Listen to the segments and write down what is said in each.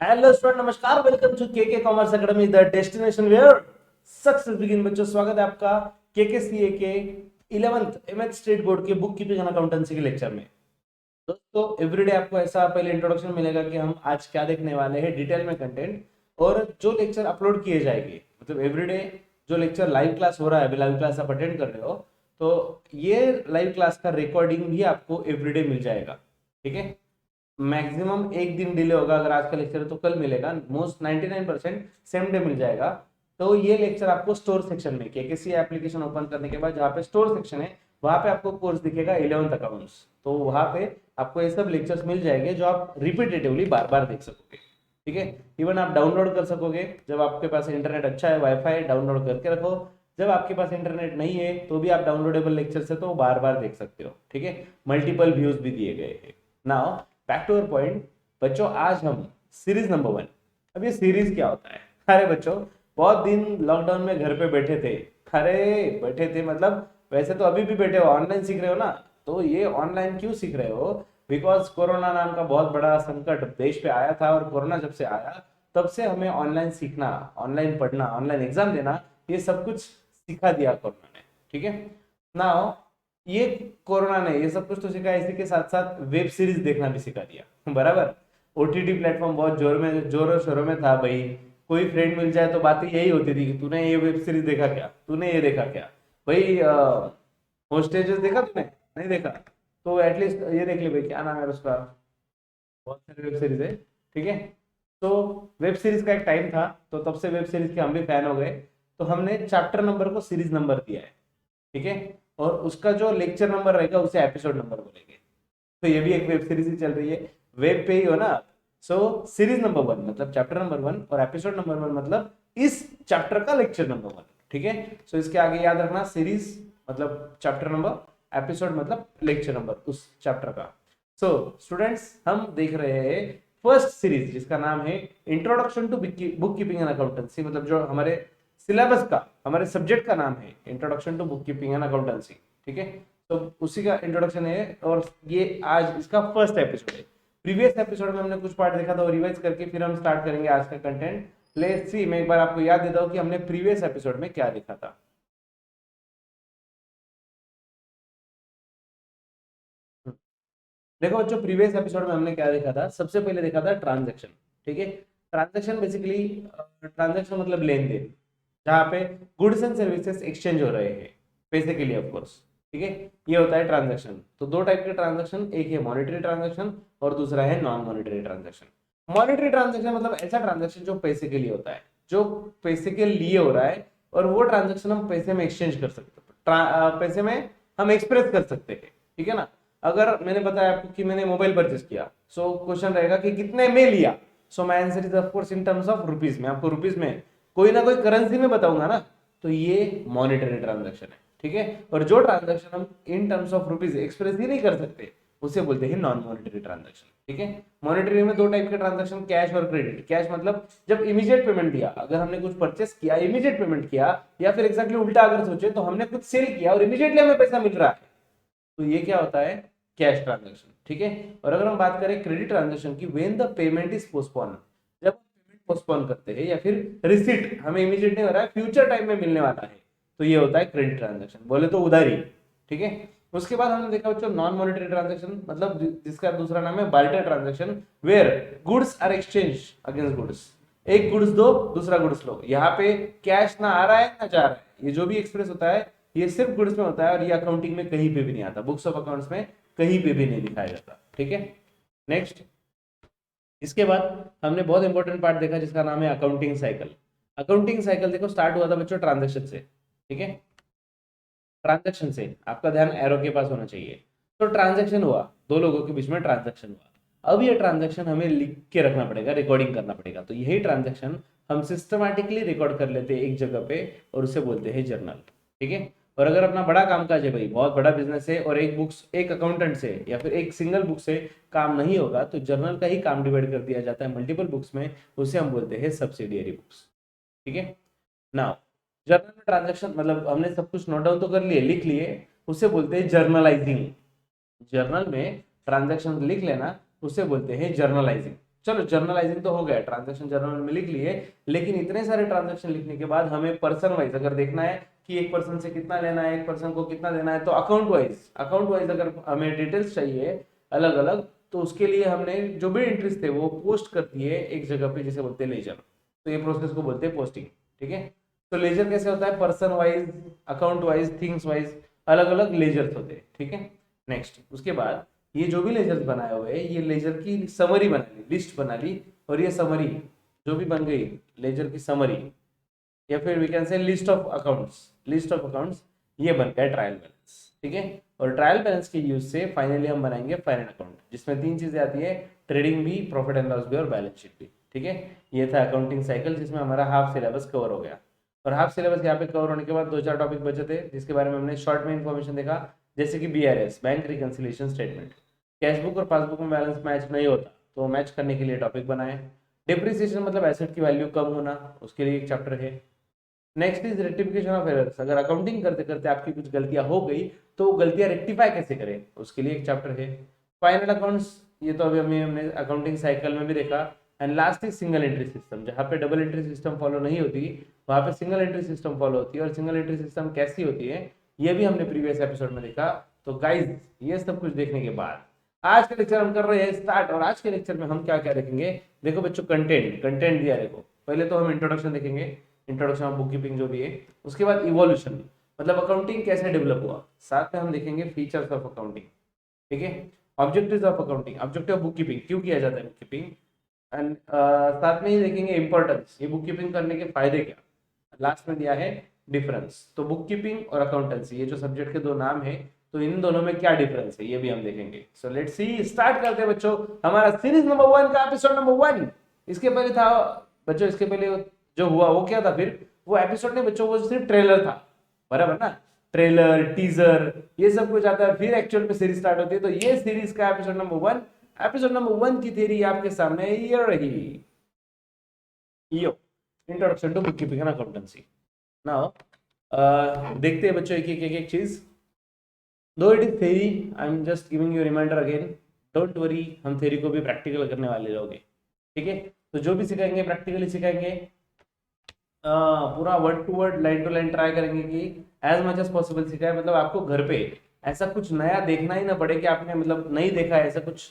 Hello student, नमस्कार। Welcome to KK commerce academy, the destination where success begin. बच्चों, स्वागत है आपका केके सीए के 11th एमएच स्टेट बोर्ड के बुक कीपिंग एंड अकाउंटेंसी के लेक्चर में। दोस्तों, एवरीडे आपको ऐसा पहले इंट्रोडक्शन मिलेगा कि हम आज क्या देखने वाले हैं, डिटेल में कंटेंट और जो लेक्चर अपलोड किए जाएंगे। मतलब एवरीडे जो लेक्चर लाइव क्लास हो रहा है, अभी लाइव क्लास आप अटेंड कर रहे हो, तो ये लाइव क्लास का रिकॉर्डिंग भी आपको एवरीडे मिल जाएगा। ठीक है, मैक्सिमम एक दिन डिले होगा। अगर आज का लेक्चर है तो कल मिलेगा। मोस्ट 99% सेम डे मिल जाएगा। तो ये लेक्चर आपको स्टोर सेक्शन में, केकेसी एप्लीकेशन ओपन करने के बाद जहाँ पे स्टोर सेक्शन है वहां पे आपको कोर्स दिखेगा 11th अकाउंट्स। तो वहां पे आपको ये सब लेक्चर्स मिल जाएंगे जो आप रिपीटेटिवली बार बार देख सकोगे। ठीक है, इवन आप डाउनलोड कर सकोगे। जब आपके पास इंटरनेट अच्छा है, वाईफाई, डाउनलोड करके रखो। जब आपके पास इंटरनेट नहीं है तो भी आप डाउनलोडेबल लेक्चर से तो बार बार देख सकते हो। ठीक है, मल्टीपल व्यूज भी दिए गए हैं। Now back to our point. बच्चों, आज हम सीरीज नंबर 1। अब ये सीरीज क्या होता है? अरे बच्चों, बहुत दिन लॉकडाउन में घर पे बैठे थे। अरे बैठे थे मतलब वैसे तो अभी भी बैठे हो, ऑनलाइन सीख रहे हो ना। तो ये ऑनलाइन क्यों सीख रहे हो? बिकॉज कोरोना नाम का बहुत बड़ा संकट देश पे आया था, और कोरोना जब से आया तब से हमें ऑनलाइन सीखना, ऑनलाइन पढ़ना, ऑनलाइन एग्जाम देना, ये सब कुछ सिखा दिया कोरोना ने। ठीक है, नाउ ये कोरोना ने ये सब कुछ तो सिखाया, इसी के साथ साथ वेब सीरीज देखना भी सिखा दिया। बराबर। ओटीटी प्लेटफॉर्म बहुत जोरों शोरों में था भाई। कोई फ्रेंड मिल जाए तो बातें यही होती थी कि तूने ये वेब सीरीज देखा क्या, तूने ये देखा क्या भाई। होस्टेजेस देखा तूने? नहीं देखा तो एटलीस्ट ये देख ले भाई, क्या नाम है उसका। बहुत सारी वेब सीरीज है। ठीक है, तो वेब सीरीज का एक टाइम था, तो तब से वेब सीरीज के हम भी फैन हो गए। तो हमने चैप्टर नंबर को सीरीज नंबर दिया है। ठीक है, और उसका जो लेक्चर नंबर रहेगा उसे एपिसोड नंबर बोलेंगे। तो ये भी एक वेब सीरीज ही चल रही है, वेब पे ही हो ना। सो सीरीज नंबर 1 मतलब चैप्टर नंबर 1, और एपिसोड नंबर 1 मतलब इस चैप्टर का लेक्चर नंबर 1। ठीक है, सो इसके आगे याद रखना, सीरीज मतलब चैप्टर नंबर, एपिसोड मतलब लेक्चर नंबर उस चैप्टर का। सो स्टूडेंट्स, हम देख रहे हैं फर्स्ट सीरीज जिसका नाम है introduction to book keeping and accountancy. मतलब जो हमारे सिलेबस का, हमारे सब्जेक्ट का नाम है introduction to book keeping and accountancy. ठीक है, तो उसी का इंट्रोडक्शन है, और ये आज इसका फर्स्ट एपिसोड है। प्रीवियस एपिसोड में हमने कुछ पार्ट देखा था, रिवाइज करके फिर हम स्टार्ट करेंगे आज का कंटेंट। लेट्स सी, मैं एक बार आपको याद देता हूं कि हमने प्रीवियस एपिसोड में क्या देखा था। देखो बच्चों, प्रीवियस एपिसोड में हमने क्या देखा था? सबसे पहले देखा था ट्रांजेक्शन। ठीक है, ट्रांजेक्शन बेसिकली, ट्रांजेक्शन मतलब लेन देन, जहाँ पे गुड्स एंड सर्विसेज एक्सचेंज हो रहे हैं पैसे के लिए, ऑफ कोर्स। ठीक है, ये होता है ट्रांजेक्शन। तो दो टाइप के ट्रांजेक्शन, एक है मॉनेटरी ट्रांजेक्शन और दूसरा है non monetary transaction. Monetary transaction मतलब ऐसा ट्रांजेक्शन जो पैसे के लिए होता है, जो पैसे के लिए हो रहा है, और वो ट्रांजेक्शन हम पैसे में एक्सचेंज कर सकते हैं, पैसे में हम एक्सप्रेस कर सकते हैं। ठीक है ना? अगर मैंने बताया आपको कि मैंने मोबाइल परचेस किया, सो क्वेश्चन रहेगा कि कितने में लिया। So my answer is of course in terms of rupees में, आपको रुपीज में कोई ना कोई करेंसी में बताऊंगा ना। तो ये मॉनेटरी ट्रांजैक्शन है। ठीक है, और जो ट्रांजैक्शन हम in terms of rupees express ही नहीं कर सकते उसे बोलते हैं नॉन मॉनेटरी ट्रांजैक्शन। ठीक है, मॉनेटरी में दो टाइप के ट्रांजैक्शन, कैश और क्रेडिट। कैश मतलब जब इमीडिएट पेमेंट दिया, अगर हमने कुछ परचेस किया, इमीडिएट पेमेंट किया, या फिर एक्जैक्टली उल्टा अगर सोचे तो हमने कुछ सेल किया और इमीडिएटली हमें पैसा मिल रहा है, तो ये क्या होता है? Cash transaction. ठीक है, और अगर हम बात करें क्रेडिट ट्रांजैक्शन की, when the payment is postpone, जब पेमेंट पोस्टपोन करते हैं या फिर रिसीट हमें इमीडिएट नहीं हो रहा है, फ्यूचर टाइम में मिलने वाला है, तो ये होता है क्रेडिट ट्रांजैक्शन, बोले तो उधारी। ठीक है, उसके बाद हमने देखा बच्चों नॉन मॉनेटरी ट्रांजैक्शन, मतलब जिसका दूसरा नाम है barter transaction, where goods are exchange against goods. एक गुड्स दो, दूसरा गुड्स लो। यहाँ पे कैश ना आ रहा है ना जा रहा है, ये जो भी एक्सप्रेस होता है ये सिर्फ गुड्स में होता है, और ये अकाउंटिंग में कहीं पे भी नहीं आता, बुक्स ऑफ अकाउंट्स में कहीं पे भी नहीं दिखाया जाता। ठीक है, नेक्स्ट, इसके बाद हमने बहुत इंपॉर्टेंट पार्ट देखा जिसका नाम है अकाउंटिंग साइकिल। अकाउंटिंग साइकिल देखो स्टार्ट हुआ था बच्चों ट्रांजेक्शन से। ठीक है, ट्रांजेक्शन से आपका ध्यान एरो के पास होना चाहिए। तो ट्रांजेक्शन हुआ, दो लोगों के बीच में ट्रांजेक्शन हुआ। अब ये ट्रांजेक्शन हमें लिख के रखना पड़ेगा, रिकॉर्डिंग करना पड़ेगा। तो यही ट्रांजेक्शन हम सिस्टमैटिकली रिकॉर्ड कर लेते हैं एक जगह पे, और उसे बोलते हैं जर्नल। ठीक है, और अगर अपना बड़ा कामकाज है भाई, बहुत बड़ा बिजनेस है, और एक बुक्स, एक अकाउंटेंट से या फिर एक सिंगल बुक से काम नहीं होगा, तो जर्नल का ही काम डिवाइड कर दिया जाता है मल्टीपल बुक्स में, उसे हम बोलते हैं सब्सिडियरी बुक्स। ठीक है, नाउ जर्नल में ट्रांजैक्शन मतलब हमने सब कुछ नोट डाउन तो कर लिए, लिख लिए, उसे बोलते हैं जर्नलाइजिंग। जर्नल में ट्रांजैक्शन लिख लेना उसे बोलते हैं जर्नलाइजिंग। चलो जर्नलाइजिंग तो हो गया, ट्रांजैक्शन जर्नल में लिख लिए, लेकिन इतने सारे ट्रांजैक्शन लिखने के बाद हमें पर्सन वाइज अगर देखना है कि एक पर्सन से कितना लेना है, एक पर्सन को कितना देना है, तो अकाउंट वाइज अगर हमें डिटेल्स चाहिए अलग अलग, तो उसके लिए हमने जो भी एंट्रीज थे वो पोस्ट कर दिए एक जगह पे, जिसे बोलते हैं लेजर। तो ये प्रोसेस को बोलते हैं पोस्टिंग, ठीक है। तो लेजर कैसे होता है, person wise, account wise, things wise, अलग अलग लेजर्स होते हैं, ठीक है। नेक्स्ट, उसके बाद ये जो भी लेजर्स बनाए हुए हैं, ये लेजर की समरी बना ली, लिस्ट बना ली, और ये समरी जो भी बन गई लेजर की समरी, या फिर we can say list of accounts, ये बन गया ट्रायल बैलेंस, ठीक है। और ट्रायल बैलेंस के यूज से फाइनली हम बनाएंगे फाइनल अकाउंट, जिसमें 3 चीजें आती है, ट्रेडिंग भी, प्रॉफिट एंड लॉस भी, और बैलेंस शीट भी, ठीक है। ये था अकाउंटिंग साइकिल, जिसमें हमारा हाफ सिलेबस कवर हो गया। और हाफ सिलेबस यहाँ पे कवर होने के बाद 2-4 टॉपिक बचे थे, जिसके बारे में हमने शॉर्ट में इन्फॉर्मेशन देखा, जैसे कि BRS, bank reconciliation statement, cashbook और पासबुक में बैलेंस मैच नहीं होता, तो मैच करने के लिए टॉपिक बनाए। डिप्रिसिएशन मतलब एसेट की वैल्यू कम होना, उसके लिए एक चैप्टर है। Next is rectification of errors, अगर अकाउंटिंग करते करते आपकी कुछ गलतियां हो गई तो वो गलतियां रेक्टिफाई कैसे करें, उसके लिए एक चैप्टर है। फाइनल अकाउंट्स, ये तो अभी हमने अकाउंटिंग साइकिल में भी देखा। And last is single entry system, जहाँ पे डबल एंट्री सिस्टम फॉलो नहीं होती, वहां पे सिंगल एंट्री सिस्टम फॉलो होती है। और सिंगल एंट्री सिस्टम कैसी होती है, ये भी हमने प्रीवियस एपिसोड में देखा। तो गाइज, ये सब कुछ देखने के बाद आज का लेक्चर हम कर रहे हैं स्टार्ट। और आज के लेक्चर में हम क्या क्या देखेंगे, देखो बच्चों, कंटेंट दिया, देखो पहले तो हम इंट्रोडक्शन देखेंगे, इंट्रोडक्शन ऑफ बुक कीपिंग जो भी है। उसके बाद इवोल्यूशन, मतलब अकाउंटिंग कैसे डेवलप हुआ, साथ में हम देखेंगे फीचर्स ऑफ अकाउंटिंग, ठीक है। Objectives of accounting, objective of book keeping, क्यों किया जाता है बुक कीपिंग, एंड साथ में ही देखेंगे इंपॉर्टेंस, ये बुक कीपिंग करने के फायदे क्या। लास्ट में दिया है डिफरेंस, तो बुक कीपिंग और अकाउंटेंसी, ये जो सब्जेक्ट के दो नाम है, तो इन दोनों में क्या डिफरेंस है, ये भी हम देखेंगे। सो लेट्स सी, स्टार्ट करते हैं बच्चों हमारा सीरीज नंबर 1 का एपिसोड नंबर 1। इसके पहले था बच्चों, इसके पहले जो हुआ वो क्या था, फिर वो एपिसोड नहीं बच्चों, वो सिर्फ ट्रेलर था, बराबर ना, ट्रेलर, टीजर, ये सब कुछ आता है, फिर एक्चुअल में सीरीज स्टार्ट होती है। तो ये सीरीज का एपिसोड नंबर 1, एपिसोड नंबर 1 की थ्योरी आपके सामने ये रही, यो introduction to book keeping and accountancy. Now देखते हैं बच्चों एक चीज। Though it is theory, I am just giving you reminder again, don't worry, हम थ्योरी को भी प्रैक्टिकल करने वाले लोग हैं, ठीक है। तो जो भी सिखाएंगे प्रैक्टिकली सिखाएंगे, पूरा word to word, line to line try करेंगे कि एज मच एज पॉसिबल सिखाए, मतलब आपको घर पे ऐसा कुछ नया देखना ही ना पड़े कि आपने मतलब नहीं देखा है, ऐसा कुछ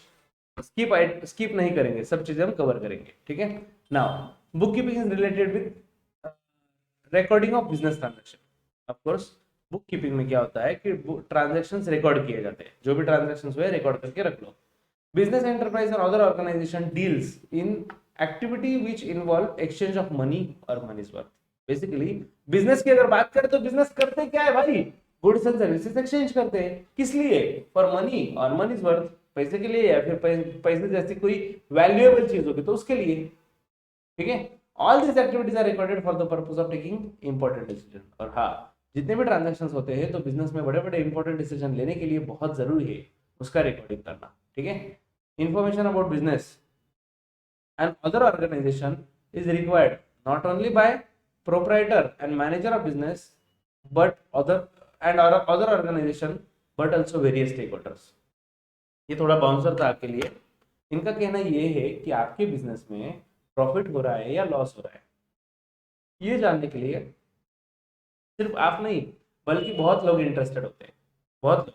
स्किप नहीं करेंगे, सब चीजें हम कवर करेंगे, ठीक है। Now book keeping is related with recording of business transaction. Of course book keeping में क्या होता है कि ट्रांजेक्शंस रिकॉर्ड किए जाते हैं, जो भी ट्रांजेक्शंस हुए रिकॉर्ड करके रख लो। बिजनेस एंटरप्राइज और other organisation deals in activity which involve exchange of money और मनीज वर्थ। बेसिकली बिजनेस की अगर बात करें तो बिजनेस करते क्या है भाई, गुड्स एंड सर्विसेज एक्सचेंज करते हैं, किस लिए, फॉर मनी और मनीज वर्थ, पैसे के लिए, या फिर पैसे जैसी कोई वैल्यूएबल चीज होगी तो उसके लिए, ठीक है। All this activities are recorded for the purpose of taking important decision. और हाँ, जितने भी ट्रांजेक्शंस होते हैं तो बिजनेस में बड़े बड़े इंपॉर्टेंट डिसीजन लेने के लिए बहुत जरूरी है उसका रिकॉर्डिंग करना, ठीक है। Information about business and other organization is required not only by proprietor and manager of business but other organization but also various stakeholders। ये थोड़ा बाउंसर था आपके लिए। इनका कहना ये है कि आपके बिजनेस में प्रॉफिट हो रहा है या लॉस हो रहा है, ये जानने के लिए सिर्फ आप नहीं बल्कि बहुत लोग इंटरेस्टेड होते हैं, बहुत लोग।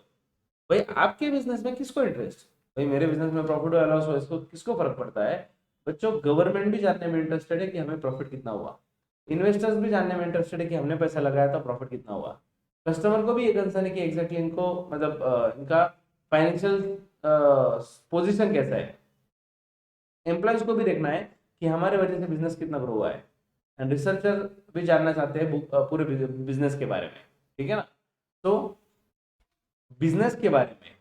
भाई आपके बिजनेस में किसको इंटरेस्ट, भाई मेरे बिजनेस में प्रॉफिट हो या लॉस हो, इसको किसको फर्क पड़ता है बच्चों। गवर्नमेंट भी जानने में इंटरेस्टेड है कि हमें प्रॉफिट कितना हुआ, इन्वेस्टर्स भी जानने में इंटरेस्टेड है कि हमने पैसा लगाया तो प्रॉफिट कितना हुआ, कस्टमर को भी ये कंसर्न है कि एग्जैक्टली इनको मतलब इनका फाइनेंशियल पोजीशन कैसा है, एम्प्लॉयज को भी देखना है कि हमारे वजह से बिजनेस कितना ग्रो हुआ है, एंड रिसर्चर भी जानना चाहते हैं पूरे बिजनेस के बारे में, ठीक है ना। तो बिजनेस के बारे में,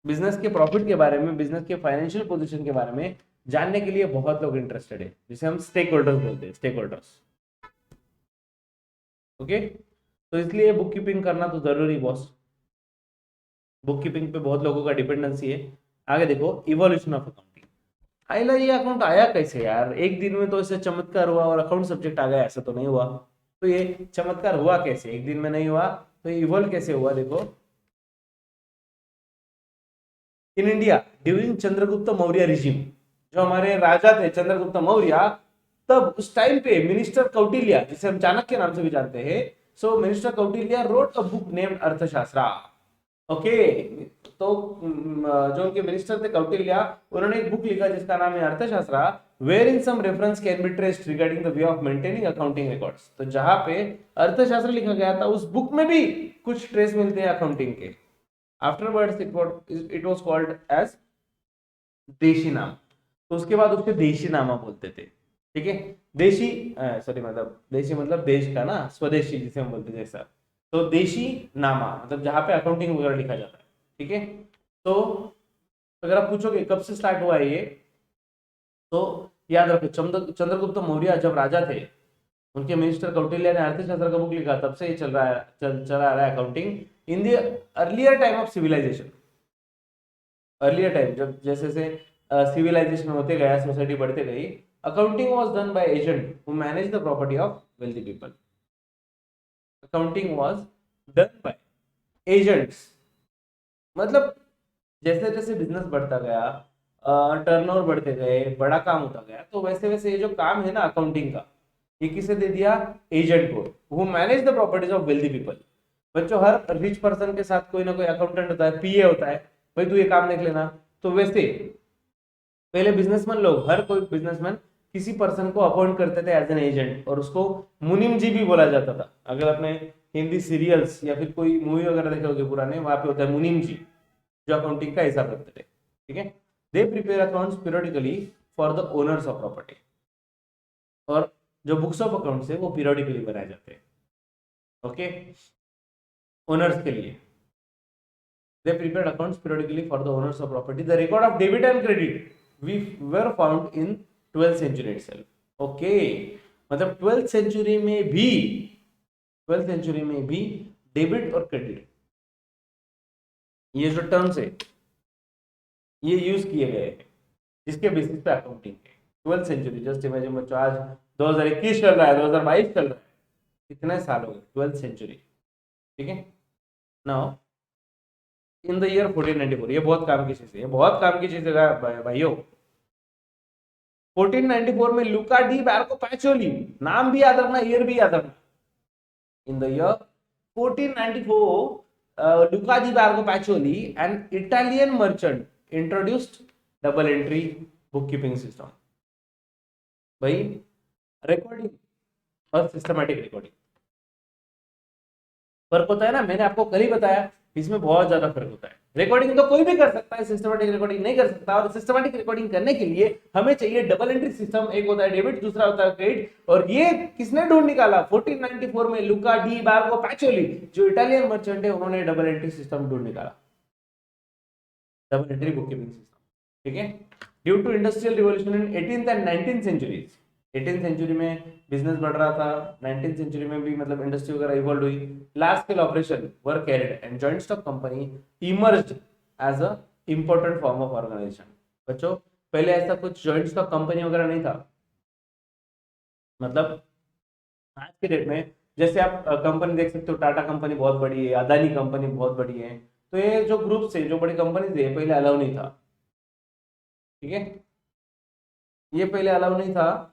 बिजनेस के प्रॉफिट के बारे में, बिजनेस के फाइनेंशियल पोजीशन के बारे में जानने के लिए बहुत लोग इंटरेस्टेड है, जिसे हम स्टेक होल्डर्स बोलते हैं, स्टेक होल्डर्स, ओके। तो इसलिए बुक कीपिंग करना तो जरूरी बॉस, बुक कीपिंग पे बहुत लोगों का डिपेंडेंसी है। आगे देखो इवोल्यूशन ऑफ अकाउंटिंग, आइला ये अकाउंट आया कैसे यार, एक दिन में तो ऐसे चमत्कार हुआ और अकाउंट सब्जेक्ट आ गया, ऐसा तो नहीं हुआ। तो ये चमत्कार हुआ कैसे, एक दिन में नहीं हुआ, तो ये इवोल्व कैसे हुआ, देखो in India during Chandragupta Maurya regime, जो हमारे राजा थे चंद्रगुप्त मौर्य, तब उस टाइम पे मिनिस्टर कौटिल्य, जिसे हम चाणक्य नाम से भी जानते हैं, so minister Kautilya wrote a book named Arthashastra. Okay, तो जो उनके मिनिस्टर थे कौटिल्य, उन्होंने एक बुक लिखा जिसका नाम है Arthashastra, where in some reference can be traced regarding the way of maintaining accounting records. तो जहां पे अर्थशास्त्र लिखा गया था उस बुक में भी कुछ ट्रेस मिलते हैं अकाउंटिंग के। Afterwards it was called as देशी नाम। तो उसके बाद उसके देशी नामा बोलते थे। ठीक है, देशी सॉरी, मतलब देशी मतलब देश का ना, स्वदेशी जिसे हम बोलते हैं जैसा। तो देशी नामा मतलब जहां पे अकाउंटिंग वगैरह लिखा जाता है। ठीक है, तो अगर आप पूछोगे कब से स्टार्ट हुआ है ये, तो याद रखो चंद्रगुप्त मौर्य जब राजा थे, उनके मिनिस्टर कौटिल्य ने अर्थशास्त्र का बुक लिखा, तब से ये चल रहा है, चला आ रहा है accounting in the earlier time of civilisation. Earlier time जब जैसे जैसे सिविलाइजेशन होते गया, सोसाइटी बढ़ते गई, accounting was done by agent who manage the property of wealthy people. Accounting was done by agents, मतलब जैसे जैसे बिजनेस बढ़ता गया, टर्नओवर बढ़ते गए, बड़ा काम होता गया, तो वैसे वैसे ये जो काम है ना अकाउंटिंग का, ये किसे दे दिया? एजेंट को, who manage the properties of wealthy people. बच्चों, हर रिच पर्सन के साथ कोई ना कोई अकाउंटेंट होता है, पीए होता है, भाई तू ये काम देख लेना। तो वैसे पहले बिजनेसमैन लोग, हर कोई बिजनेसमैन किसी पर्सन को अपॉइंट करते थे एज एन एजेंट, और उसको मुनिम जी भी बोला जाता था। अगर आपने हिंदी सीरियल्स या फिर कोई मूवी वगैरह देखे होगे पुराने, वहां पे होता है मुनिम जी, जो अकाउंटिंग का हिसाब रखते थे। ठीक है, they prepare accounts periodically for the owners of property, और जो बुक्स ऑफ अकाउंट्स है वो पीरियडिकली बनाए जाते हैं। ओके, ओनर्स के लिए they prepared accounts periodically for the owners of property. The record of debit and credit we were found in 12th century itself. Okay, मतलब 12th century में भी, 12th century में भी डेबिट और क्रेडिट, ये जो टर्म्स है ये यूज किए गए हैं, जिसके बेसिस पे अकाउंटिंग है। 12th सेंचुरी, जस्ट इमेजिन बच्चों, आज 2021 चल रहा है, 2022 चल रहा है, कितने साल हो गए? 12th century. ठीक है, नाउ इन द ईयर 1494, ये बहुत काम की चीज है, ये बहुत काम की चीज है भाइयों। 1494 में लुका डी बार्को पैचोली, नाम भी याद रखना, ईयर भी याद रखना। In the year 1494 Luca di Borgo Pacioli, an Italian merchant, introduced double entry book keeping system. भाई, रिकॉर्डिंग और सिस्टमैटिक रिकॉर्डिंग फर्क होता है ना, मैंने आपको कल ही बताया, इसमें बहुत ज्यादा फर्क होता है। रिकॉर्डिंग तो कोई भी कर सकता है, सिस्टमैटिक रिकॉर्डिंग नहीं कर सकता। और सिस्टमैटिक रिकॉर्डिंग करने के लिए हमें चाहिए डबल एंट्री सिस्टम, एक होता है डेबिट, दूसरा होता है क्रेडिट। और ये किसने ढूंढ निकाला? 1494 में लुका डी बार्को पैचोली, जो इटालियन मर्चेंट है, उन्होंने डबल एंट्री सिस्टम ढूंढ निकाला, double entry book keeping system. ठीक है, due to industrial revolution in 18th and 19th centuries, 18th century में बिजनेस बढ़ रहा था, 19th सेंचुरी में भी मतलब इंडस्ट्री वगैरह इवॉल्व हुई, large scale operation were carried and joint stock company emerged as a important form of organisation. बच्चों, पहले ऐसा कुछ जॉइंट स्टॉक कंपनी वगैरह नहीं था। मतलब आज के डेट में जैसे आप कंपनी देख सकते हो, टाटा कंपनी बहुत बड़ी है, अदानी कंपनी बहुत बड़ी है, तो ये जो ग्रुप से जो बड़ी कंपनी थे, पहले अलाउ नहीं था। ठीक है, ये पहले अलाउ नहीं था।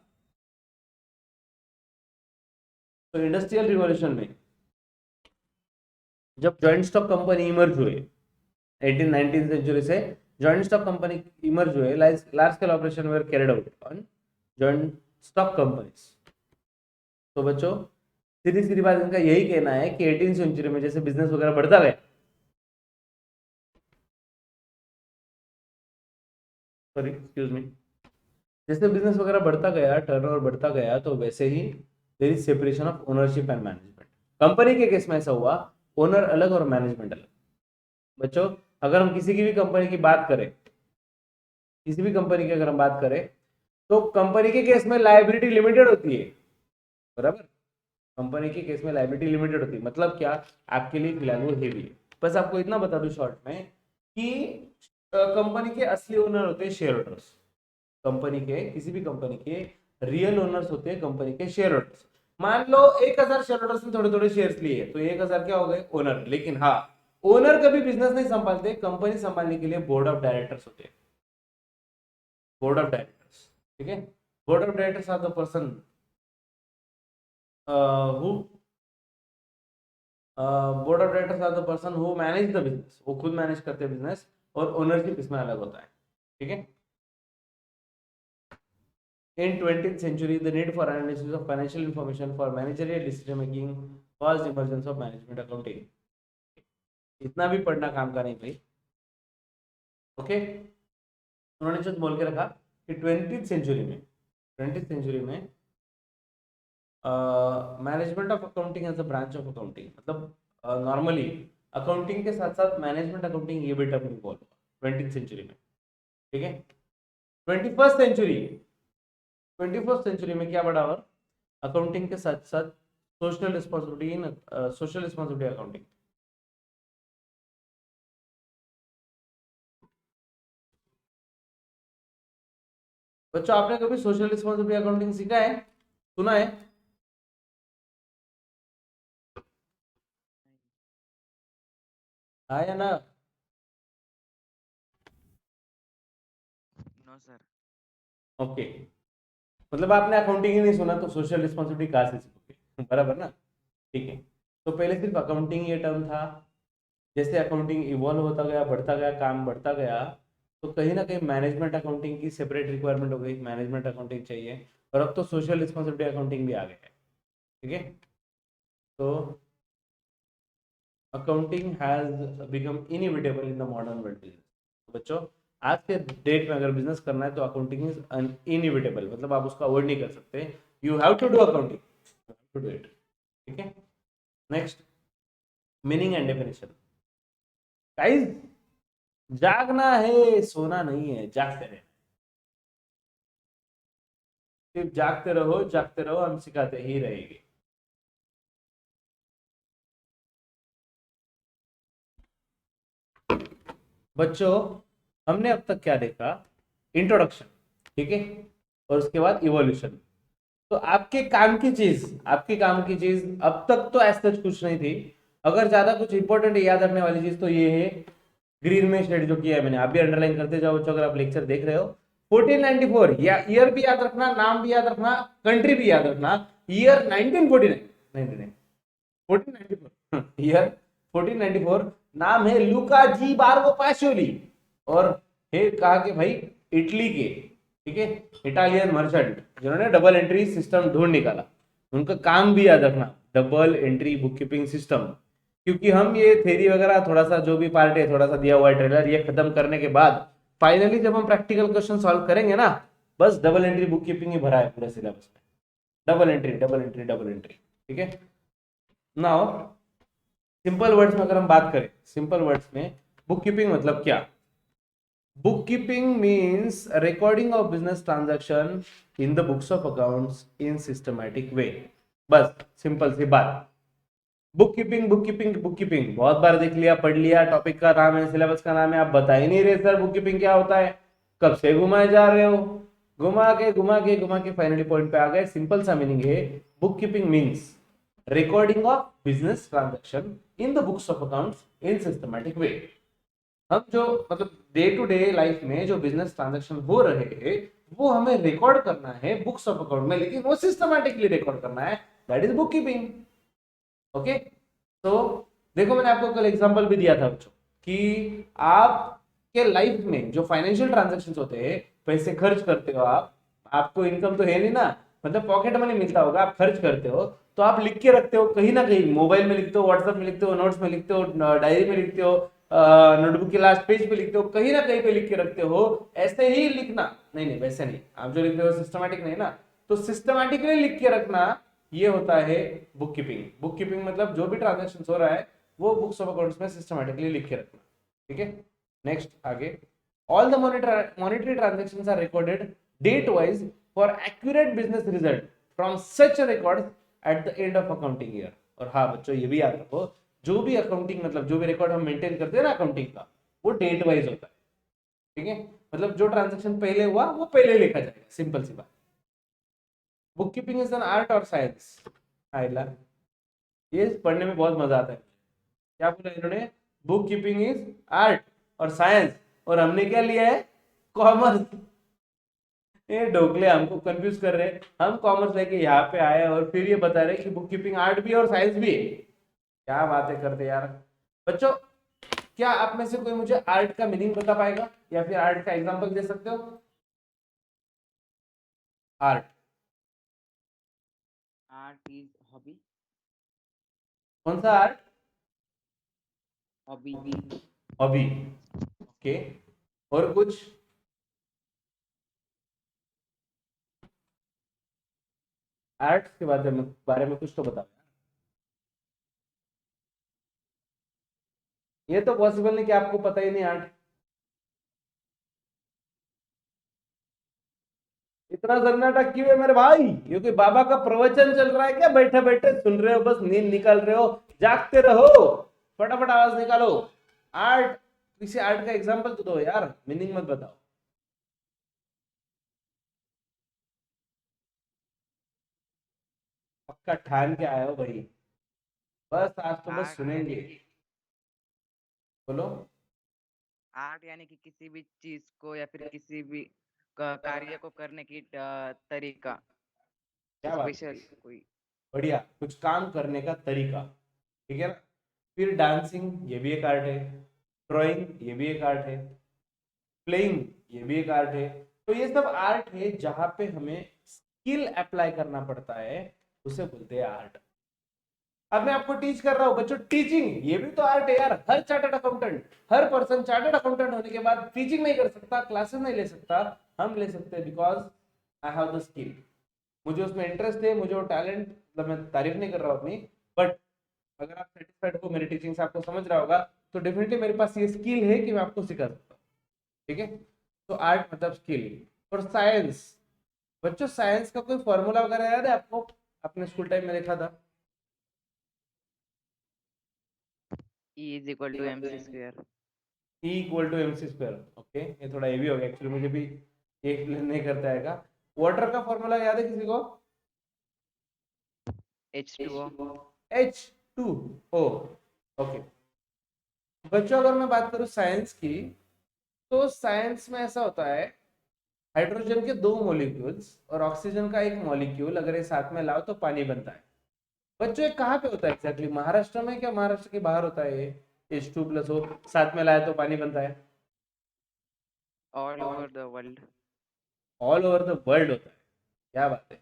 तो इंडस्ट्रियल रिवॉल्यूशन में जब जॉइंट स्टॉक कंपनी इमर्ज हुए 18-19 सेंचुरी से, जॉइंट स्टॉक कंपनी इमर्ज हुए, large scale operation were carried out on joint stock companies. तो बच्चों, सीधी सीधी बात इनका यही कहना है कि 18th सेंचुरी में जैसे बिजनेस वगैरह बढ़ता गया, सॉरी एक्सक्यूज मी, जैसे बिजनेस वगैरह बढ़ता गया, टर्नओवर बढ़ता गया, तो वैसे ही there is separation of ownership and management. Company के केस में ऐसा हुआ, ओनर अलग और मैनेजमेंट अलग। बच्चों, अगर हम किसी की भी कंपनी की बात करें, किसी भी कंपनी की अगर हम बात करें, तो कंपनी के केस में लायबिलिटी लिमिटेड होती है, बराबर। कंपनी के केस में लायबिलिटी लिमिटेड होती है, मतलब क्या? आपके लिए फिलहाल वो हेवी है। बस आपको इतना बता दूं शॉर्ट में कि कंपनी के असली ओनर होते हैं शेयर होल्डर्स। कंपनी के, किसी भी कंपनी के रियल ओनर्स होते हैं कंपनी के शेयर होल्डर्स। मान लो 1000 शेयर होल्डर्स ने थोड़े थोड़े शेयर्स लिए, तो 1000 क्या हो गए? ओनर। लेकिन हाँ, ओनर कभी बिजनेस नहीं संभालते, कंपनी संभालने के लिए बोर्ड ऑफ डायरेक्टर्स होते हैं, बोर्ड ऑफ डायरेक्टर्स, ठीक है। Board of directors are the person who board of directors are the person who manage the business, वो खुद मैनेज करते हैं बिजनेस, और ओनरशिप इसमें अलग होता है, ठीक है। In 20th century, the need for analysis of financial information for managerial decision making was the emergence of management accounting. इतना भी पढ़ना काम का नहीं भाई, ओके। उन्होंने जो बोल के रखा कि 20th सेंचुरी में management of accounting as a branch of accounting, मतलब नॉर्मली अकाउंटिंग के साथ साथ मैनेजमेंट अकाउंटिंग ये भी टर्म इन्वॉल्व हुआ 20th सेंचुरी में, ठीक है। 21st सेंचुरी 21st सेंचुरी में क्या बढ़ा, और अकाउंटिंग के साथ साथ सोशल रिस्पॉन्सिबिलिटी इन सोशल रिस्पॉन्सिबिलिटी अकाउंटिंग। बच्चों आपने कभी सोशल रिस्पॉन्सिबिलिटी अकाउंटिंग सीखा है, सुना है? हाँ या ना? No sir. ओके, मतलब आपने अकाउंटिंग ही नहीं सुना तो सोशल रिस्पॉन्सिबिलिटी कहाँ से सीखोगे? बराबर ना, ठीक है। तो पहले सिर्फ अकाउंटिंग ये टर्म था, जैसे अकाउंटिंग इवॉल्व होता गया, बढ़ता गया, काम बढ़ता गया, तो कहीं ना कहीं मैनेजमेंट अकाउंटिंग की सेपरेट रिक्वायरमेंट हो गई, मैनेजमेंट अकाउंटिंग चाहिए, और अब तो सोशल रिस्पॉन्सिबिलिटी अकाउंटिंग भी आ गया है, ठीक है। तो accounting has become inevitable in the modern world business. बच्चों आज के डेट में अगर बिजनेस करना है तो अकाउंटिंग इज इनएविटेबल, मतलब आप उसका अवॉइड नहीं कर सकते, you have to do accounting, to do it, ठीक है। Next, meaning and definition. Guys जागना है, सोना नहीं है, जागते रहे, सिर्फ जागते रहो, हम सिखाते ही रहेंगे। बच्चों हमने अब तक क्या देखा, इंट्रोडक्शन, ठीक है, और उसके बाद इवोल्यूशन। तो आपके काम की चीज अब तक तो ऐसा कुछ नहीं थी। अगर ज्यादा कुछ इंपॉर्टेंट याद रखने वाली चीज तो ये है, ग्रीन में शेड जो किया है मैंने, आप भी अंडरलाइन करते जाओ बच्चों, अगर आप लेक्चर देख रहे हो। 1494, या ईयर भी याद रखना, नाम भी याद रखना, कंट्री भी याद रखना। ईयर 1949, नहीं नहीं 1494, ईयर 1494, नाम है लूका जी बार्बो पाशोली, और है कहा कि भाई इटली के, ठीक है, इटालियन मर्चेंट जिन्होंने डबल एंट्री सिस्टम ढूंढ निकाला। उनका काम भी याद रखना, double entry book keeping system, क्योंकि हम ये थ्योरी वगैरह थोड़ा सा जो भी पार्ट है, थोड़ा सा दिया हुआ है ट्रेलर, ये खत्म करने के बाद फाइनली जब हम प्रैक्टिकल क्वेश्चन सॉल्व करेंगे ना, बस डबल एंट्री बुक कीपिंग ही भरा है पूरे सिलेबस में, double entry double entry double entry, ठीक है। नाउ सिंपल वर्ड्स में अगर हम बात करें, सिंपल वर्ड्स में बुक कीपिंग मतलब क्या? Book keeping means recording of business transaction in the books of accounts in systematic way. बस सिंपल सी बात, book keeping book keeping book keeping बहुत बार देख लिया, पढ़ लिया, टॉपिक का नाम है, सिलेबस का नाम है, आप बता ही नहीं रहे सर बुक कीपिंग क्या होता है, कब से घुमाए जा रहे हो, घुमा के फाइनली पॉइंट पे आ गए। सिंपल सा मीनिंग है, book keeping means recording of business transaction in the books of accounts in systematic way. हम जो मतलब डे टू डे लाइफ में जो बिजनेस ट्रांजैक्शन हो रहे हैं वो हमें रिकॉर्ड करना है बुक्स ऑफ अकाउंट में, लेकिन वो सिस्टमैटिकली रिकॉर्ड करना है, that is book keeping, okay. तो देखो मैंने आपको कल एग्जांपल भी दिया था बच्चों कि आपके लाइफ में जो फाइनेंशियल ट्रांजैक्शंस होते हैं, पैसे खर्च करते हो आप, आपको इनकम तो है नहीं ना, मतलब पॉकेट मनी मिलता होगा, आप खर्च करते हो तो आप लिख के रखते हो कहीं ना कहीं, मोबाइल में लिखते हो, व्हाट्सएप में लिखते हो, नोट्स में लिखते हो, डायरी में लिखते हो, नोटबुक के लास्ट पेज पे लिखते हो, कहीं ना कहीं पे लिख के रखते हो। ऐसे ही लिखना नहीं, नहीं वैसे नहीं, आप जो लिख रहे हो सिस्टमैटिक नहीं ना, तो सिस्टमैटिकली लिख के रखना, ये होता है बुक कीपिंग। बुक कीपिंग मतलब जो भी ट्रांजैक्शन हो रहा है वो बुक्स ऑफ अकाउंट्स में सिस्टमैटिकली लिख के रखना, ठीक है। नेक्स्ट आगे, all the monetary transactions are recorded date wise for accurate business result from such record at the end of accounting year. और हाँ बच्चों ये भी याद रखो, जो भी अकाउंटिंग मतलब जो भी रिकॉर्ड हम मेंटेन करते हैं ना अकाउंटिंग का, वो डेट वाइज होता है, ठीक है। मतलब जो ट्रांजैक्शन पहले हुआ वो पहले लिखा जाएगा, सिंपल सी बात। Book keeping is an art और साइंस, आइला ये पढ़ने में बहुत मजा आता है। क्या बोला इन्होंने? बुक कीपिंग इज आर्ट और साइंस, और हमने क्या लिया है? कॉमर्स। ये ढोकले हमको कंफ्यूज कर रहे हैं। हम कॉमर्स लेके यहाँ पे आए और फिर ये बता रहे कि बुक कीपिंग आर्ट भी है और साइंस भी है। क्या बातें करते यार बच्चों। क्या आप में से कोई मुझे आर्ट का मीनिंग बता पाएगा या फिर आर्ट का एग्जांपल दे सकते हो? आर्ट। Art is hobby. कौन सा आर्ट? Hobby. हॉबी। ओके। और कुछ? आर्ट्स के बारे में कुछ तो बताओ। ये तो पॉसिबल नहीं कि आपको पता ही नहीं आर्ट। इतना सन्नाटा क्यों है मेरे भाई? ये कोई बाबा का प्रवचन चल रहा है क्या? बैठे बैठे सुन रहे हो, बस नींद निकाल रहे हो? जागते रहो, फटाफट आवाज निकालो। आर्ट, किसी आर्ट का एग्जांपल तो दो यार, मीनिंग मत बताओ। पक्का ठान के आए हो भाई? बस आज तो बस Art यानी सुनेंगे। कि बोलो। आर्ट यानी कि किसी भी चीज को या फिर किसी भी कार्य को करने की तरीका, क्या बात है? स्पेशल कोई। बढ़िया, कुछ काम करने का तरीका। ठीक है ना? फिर डांसिंग, ये भी एक आर्ट है। ड्राइंग, ये भी एक आर्ट है। प्लेइंग, ये भी एक आर्ट है। तो ये सब आर्ट है जहां पे हमें स्किल अप्लाई करना पड़ता है, उसे बोलते हैं आर्ट। अब मैं आपको टीच कर रहा हूं बच्चों, टीचिंग ये भी तो आर्ट है यार। हर चार्टर्ड अकाउंटेंट, हर पर्सन चार्टर्ड अकाउंटेंट होने के बाद टीचिंग नहीं कर सकता, क्लासेस नहीं ले सकता। हम ले सकते हैं because I have the skill. मुझे उसमें इंटरेस्ट है, मुझे वो टैलेंट, मतलब मैं तारीफ नहीं कर रहा हूँ अपनी, बट अगर आप सेटिस्फाइड हो मेरी टीचिंग से, आपको समझ रहा होगा, तो डेफिनेटली मेरे पास ये स्किल है कि मैं आपको सिखा सकता हूँ। ठीक है? तो आर्ट मतलब स्किल। और साइंस, बच्चों साइंस का कोई फॉर्मूला वगैरह याद है आपको? अपने स्कूल टाइम में देखा था। E is equal to MC square. E equal to M C square. Okay, ये थोड़ा हेवी हो गया एक्चुअली, मुझे भी ये एक्सप्लेन नहीं करता है। वाटर का फॉर्मूला याद है किसी को? H2O. H two O. Okay. बच्चों अगर मैं बात करूं साइंस की, तो साइंस में ऐसा होता है, हाइड्रोजन के दो मॉलिक्यूल्स और ऑक्सीजन का एक मॉलिक्यूल अगर ये साथ में लाओ तो पानी बनता है। बच्चों ये कहाँ पे होता है एग्जैक्टली? महाराष्ट्र में क्या महाराष्ट्र के बाहर होता है? ये एच टू प्लस ओ साथ में लाया तो पानी बनता है। All over the world. All over the world होता है। क्या बात है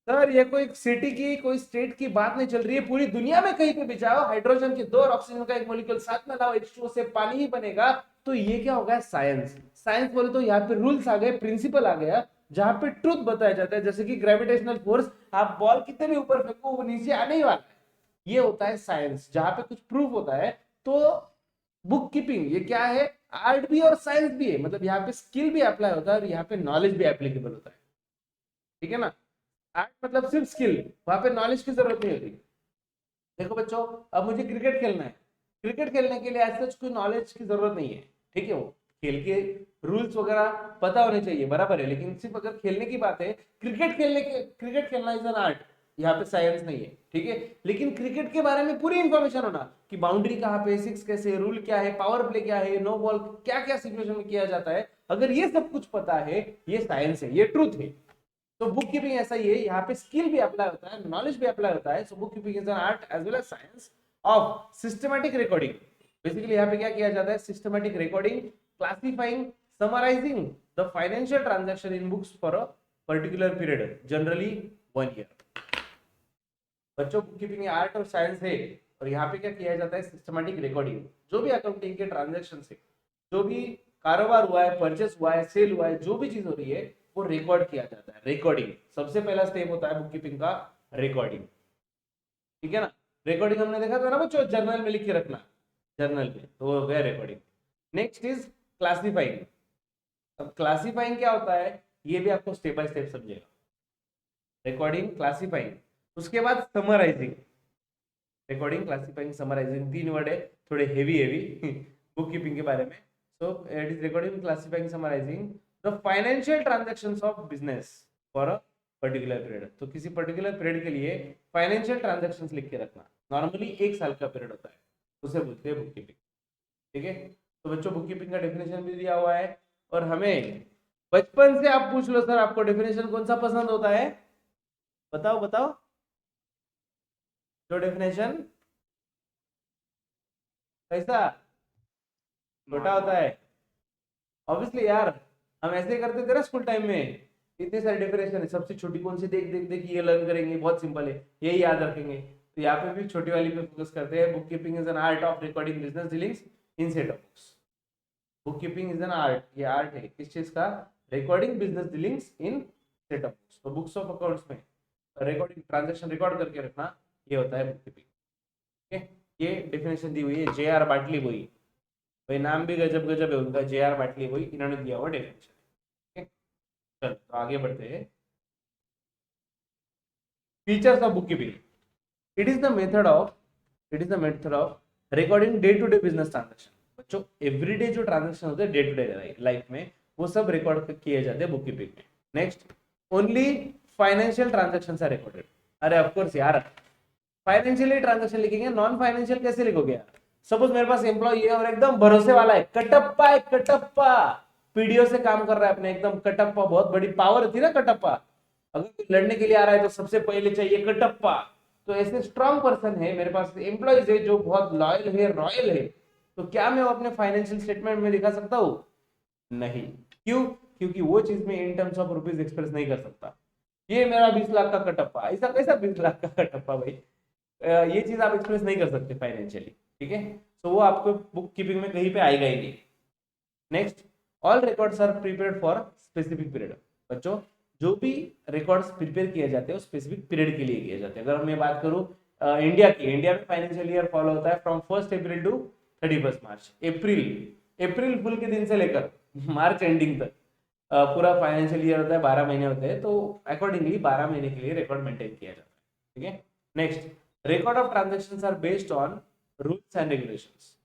सर, ये कोई सिटी की, कोई स्टेट की बात नहीं चल रही है, पूरी दुनिया में कहीं पे भी जाओ, हाइड्रोजन के दो और ऑक्सीजन का एक मॉलिक्यूल साथ में लाओ, H2O से पानी ही बनेगा। तो ये क्या होगा? साइंस। साइंस बोले तो यहाँ पे रूल्स आ गए, प्रिंसिपल आ गया, जहां पे ट्रुथ बताया जाता है, जैसे कि ग्रेविटेशनल फोर्स, आप बॉल कितने भी ऊपर फेंको वो नीचे आने ही वाला है। ये होता है साइंस, जहां पे कुछ प्रूफ होता है। तो बुक कीपिंग ये क्या है? आर्ट भी और साइंस भी है, मतलब यहाँ पे स्किल भी अप्लाई होता है और यहाँ पे नॉलेज भी एप्लीकेबल होता है। ठीक है ना? आर्ट मतलब सिर्फ स्किल, वहां पे नॉलेज की जरूरत नहीं होती। देखो बच्चों, अब मुझे क्रिकेट खेलना है, क्रिकेट खेलने के लिए ऐसा कोई नॉलेज की जरूरत नहीं है। ठीक है? वो खेल के रूल्स वगैरह पता होने चाहिए, बराबर है, लेकिन सिर्फ अगर खेलने की बात है, क्रिकेट खेलना इज एन आर्ट। यहाँ पे साइंस नहीं है। ठीक है? लेकिन क्रिकेट के बारे में पूरी इंफॉर्मेशन होना कि बाउंड्री कहाँ पे, सिक्स कैसे, रूल क्या है, पावर प्ले क्या है, नो बॉल क्या क्या सिचुएशन में किया जाता है, अगर ये सब कुछ पता है, ये साइंस है, ये ट्रूथ है। तो बुक कीपिंग ऐसा ही है, यहाँ पे स्किल भी अप्लाई होता है, नॉलेज भी अप्लाई होता है। So book keeping is an art as well as science of systematic recording. Basically यहाँ पे क्या किया जाता है? Systematic recording, classifying, summarising the financial transaction in books for a particular period, generally 1 year. बच्चों बुक कीपिंग आर्ट और science है, और यहाँ पे क्या किया जाता है? सिस्टमैटिक रिकॉर्डिंग, जो भी अकाउंटिंग के ट्रांजेक्शन है, जो भी कारोबार हुआ है, परचेस हुआ है, सेल हुआ है, जो भी चीज हो रही है, वो रिकॉर्ड किया जाता है। रिकॉर्डिंग सबसे पहला स्टेप होता है बुक कीपिंग का, रिकॉर्डिंग। ठीक है ना? रिकॉर्डिंग हमने देखा था ना बच्चों, जर्नल में लिख के रखना, जर्नल में, तो वो हो गया रिकॉर्डिंग। Next is classifying. अब क्लासिफाइंग क्या होता है, ये भी आपको स्टेप बाय स्टेप समझेगा। रिकॉर्डिंग, क्लासिफाइंग, उसके बाद समराइजिंग। रिकॉर्डिंग, क्लासिफाइंग, समराइजिंग, तीन वर्ड है, थोड़े हेवी हेवी बुक कीपिंग के बारे में। So it is recording, classifying, summarising the financial transactions of business for a particular period. तो किसी पर्टिकुलर पीरियड के लिए फाइनेंशियल ट्रांजैक्शंस लिख के रखना, नॉर्मली 1 साल का पीरियड होता है, उसे बोलते हैं बुक कीपिंग। ठीक है, तो बच्चों बुक कीपिंग का डेफिनेशन भी दिया हुआ है। और हमें बचपन से आप पूछ लो सर आपको डेफिनेशन कौन सा पसंद होता है, बताओ बताओ, जो डेफिनेशन कैसा छोटा होता है। ऑब्वियसली यार, हम ऐसे करते थे ना स्कूल टाइम में, इतने सारे डेफिनेशन है, सबसे छोटी कौन सी देख देख देख ये लर्न करेंगे, बहुत सिंपल है, यही याद रखेंगे। तो यहाँ पे भी छोटी वाली पे फोकस करते हैं। Book keeping is an art of recording business dealings in set of books. Book keeping is an art, ये आर्ट है किस चीज का, recording business dealings in set of books. तो बुक्स ऑफ अकाउंट्स में रिकॉर्डिंग ट्रांजेक्शन रिकॉर्ड करके रखना, ये होता है बुक कीपिंग। ठीक है, ये डेफिनेशन दी हुई है जे आर बाटली वही, भाई नाम भी गजब गजब है उनका, जे आर बाटली वही, इन्होंने दिया हुआ डेफिनेशन। ठीक है, चलो तो आगे बढ़ते हैं। Features of book keeping, it is the method of recording day to day business transaction. बच्चों एवरीडे जो ट्रांजेक्शन होते हैं डे टू डे लाइफ में, वो सब रिकॉर्ड किए जाते हैं बुक कीपिंग में। Next, only financial transaction are recorded. अरे ऑफकोर्स यार, फाइनेंशियली ट्रांजेक्शन लिखेंगे, नॉन फाइनेंशियल कैसे लिखोगे यार। सपोज मेरे पास एम्प्लॉय है और एकदम भरोसे वाला है, कटप्पा है, कटप्पा पीडीओ से काम कर रहा है अपने, एकदम कटप्पा, बहुत बड़ी पावर थी ना कटप्पा, अगर कोई लड़ने के लिए आ रहा है तो सबसे पहले चाहिए कटप्पा। तो ऐसे स्ट्रांग पर्सन है मेरे पास एम्प्लॉयज है जो बहुत लॉयल है, रॉयल है, तो क्या मैं वो अपने फाइनेंशियल स्टेटमेंट में दिखा सकता हूँ? नहीं। क्यों? क्योंकि वो चीज में इन टर्म्स ऑफ रुपीज एक्सप्रेस नहीं कर सकता। ये मेरा 20 लाख का कटप्पा, ऐसा कैसा 20 लाख का कटप्पा भाई, ये चीज आप एक्सप्रेस नहीं कर सकते फाइनेंशियली। ठीक है, तो वो आपको बुक कीपिंग में कहीं पे आएगा ही नहीं। Next, all records are prepared for specific period. बच्चों जो भी रिकॉर्ड्स प्रिपेयर किए जाते हैं वो स्पेसिफिक पीरियड के लिए किए जाते हैं। अगर मैं बात करूं इंडिया की, इंडिया में फाइनेंशियल ईयर फॉलो होता है from 1 April to 31 March. April fool के दिन से लेकर मार्च एंडिंग तक पूरा फाइनेंशियल ईयर होता है, 12 महीने होते हैं, तो अकॉर्डिंगली 12 महीने के लिए रिकॉर्ड मेंटेन किया जाता है। ठीक है, next, record of transactions are based on rules and regulations.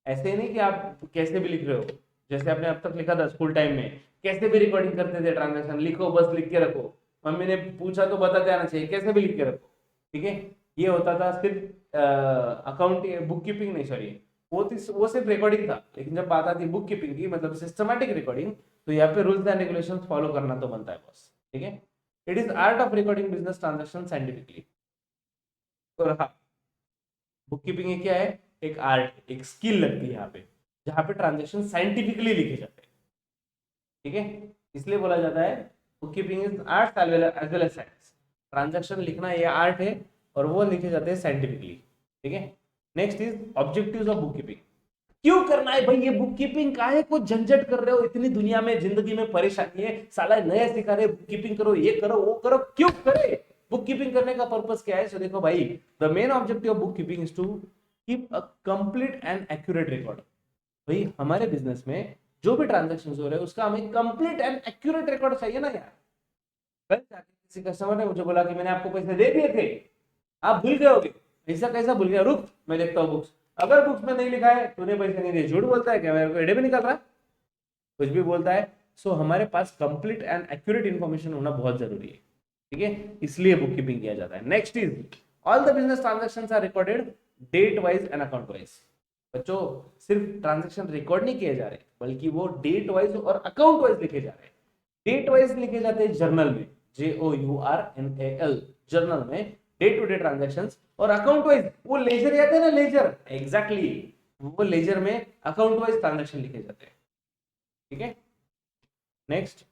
ऐसे नहीं कि आप कैसे भी लिख रहे हो, जैसे आपने अब तक लिखा था स्कूल टाइम में, कैसे भी रिकॉर्डिंग करते थे ट्रांजेक्शन, लिखो बस लिख के रखो, मम्मी ने पूछा तो बताते आना चाहिए, कैसे भी लिख के रखो। ठीक है, ये होता था सिर्फ अकाउंट बुक कीपिंग नहीं, सॉरी वो सिर्फ रिकॉर्डिंग था। लेकिन जब बात आती है बुक कीपिंग की, मतलब सिस्टमैटिक रिकॉर्डिंग, तो यहाँ पे रूल्स एंड रेगुलेशंस फॉलो करना तो बनता है बॉस। ठीक है, it is art of recording business transaction scientifically. और हाँ, बुक कीपिंग ये क्या है, एक आर्ट, एक स्किल लगती है यहाँ पे, जहाँ पे ट्रांजेक्शन साइंटिफिकली लिखे जाते हैं। ठीक है, इसलिए बोला जाता है book keeping is art as well as science. Transaction लिखना ये आर्ट है और वो लिखे जाते हैं साइंटिफिकली। ठीक है, next is objectives of book keeping. क्यों करना है भाई ये बुक कीपिंग, काहे को झंझट कर रहे हो, इतनी दुनिया में जिंदगी में परेशानी है, साला नया सिखा रहे बुक कीपिंग करो, ये करो वो करो, क्यों करे? बुक कीपिंग करने का पर्पस क्या है? सो देखो भाई, the main objective of book keeping is to keep a complete and accurate record. भाई हमारे बिजनेस में जो भी ट्रांजेक्शन हो रहे हैं उसका हमें कंप्लीट एंड एक्यूरेट रिकॉर्ड चाहिए ना यार। कल जाके किसी कस्टमर ने मुझे बोला कि मैंने आपको पैसे दे दिए थे, आप भूल गए होगे। ऐसा कैसा भूल गया, रुक मैं देखता हूँ बुक्स, अगर बुक्स में नहीं लिखा है तूने पैसे नहीं दिए, झूठ बोलता है क्या, मेरे को एडे में निकल रहा है, कुछ भी बोलता है। सो हमारे पास कंप्लीट एंड एक्यूरेट इंफॉर्मेशन होना बहुत जरूरी है। ठीक है, इसलिए बुक कीपिंग किया जाता है। Next is all the business transactions are recorded date wise and account wise. बच्चों सिर्फ ट्रांजैक्शन रिकॉर्ड नहीं किए जा रहे, बल्कि वो डेट वाइज और अकाउंट वाइज लिखे जा रहे हैं। डेट वाइज लिखे जाते हैं जर्नल में, JOURNAL, जर्नल में डे टू डे ट्रांजैक्शंस, और अकाउंट वाइज वो लेजर आते हैं ना, लेजर, एग्जैक्टली वो लेजर में अकाउंट वाइज ट्रांजैक्शन लिखे जाते हैं। ठीक है, next,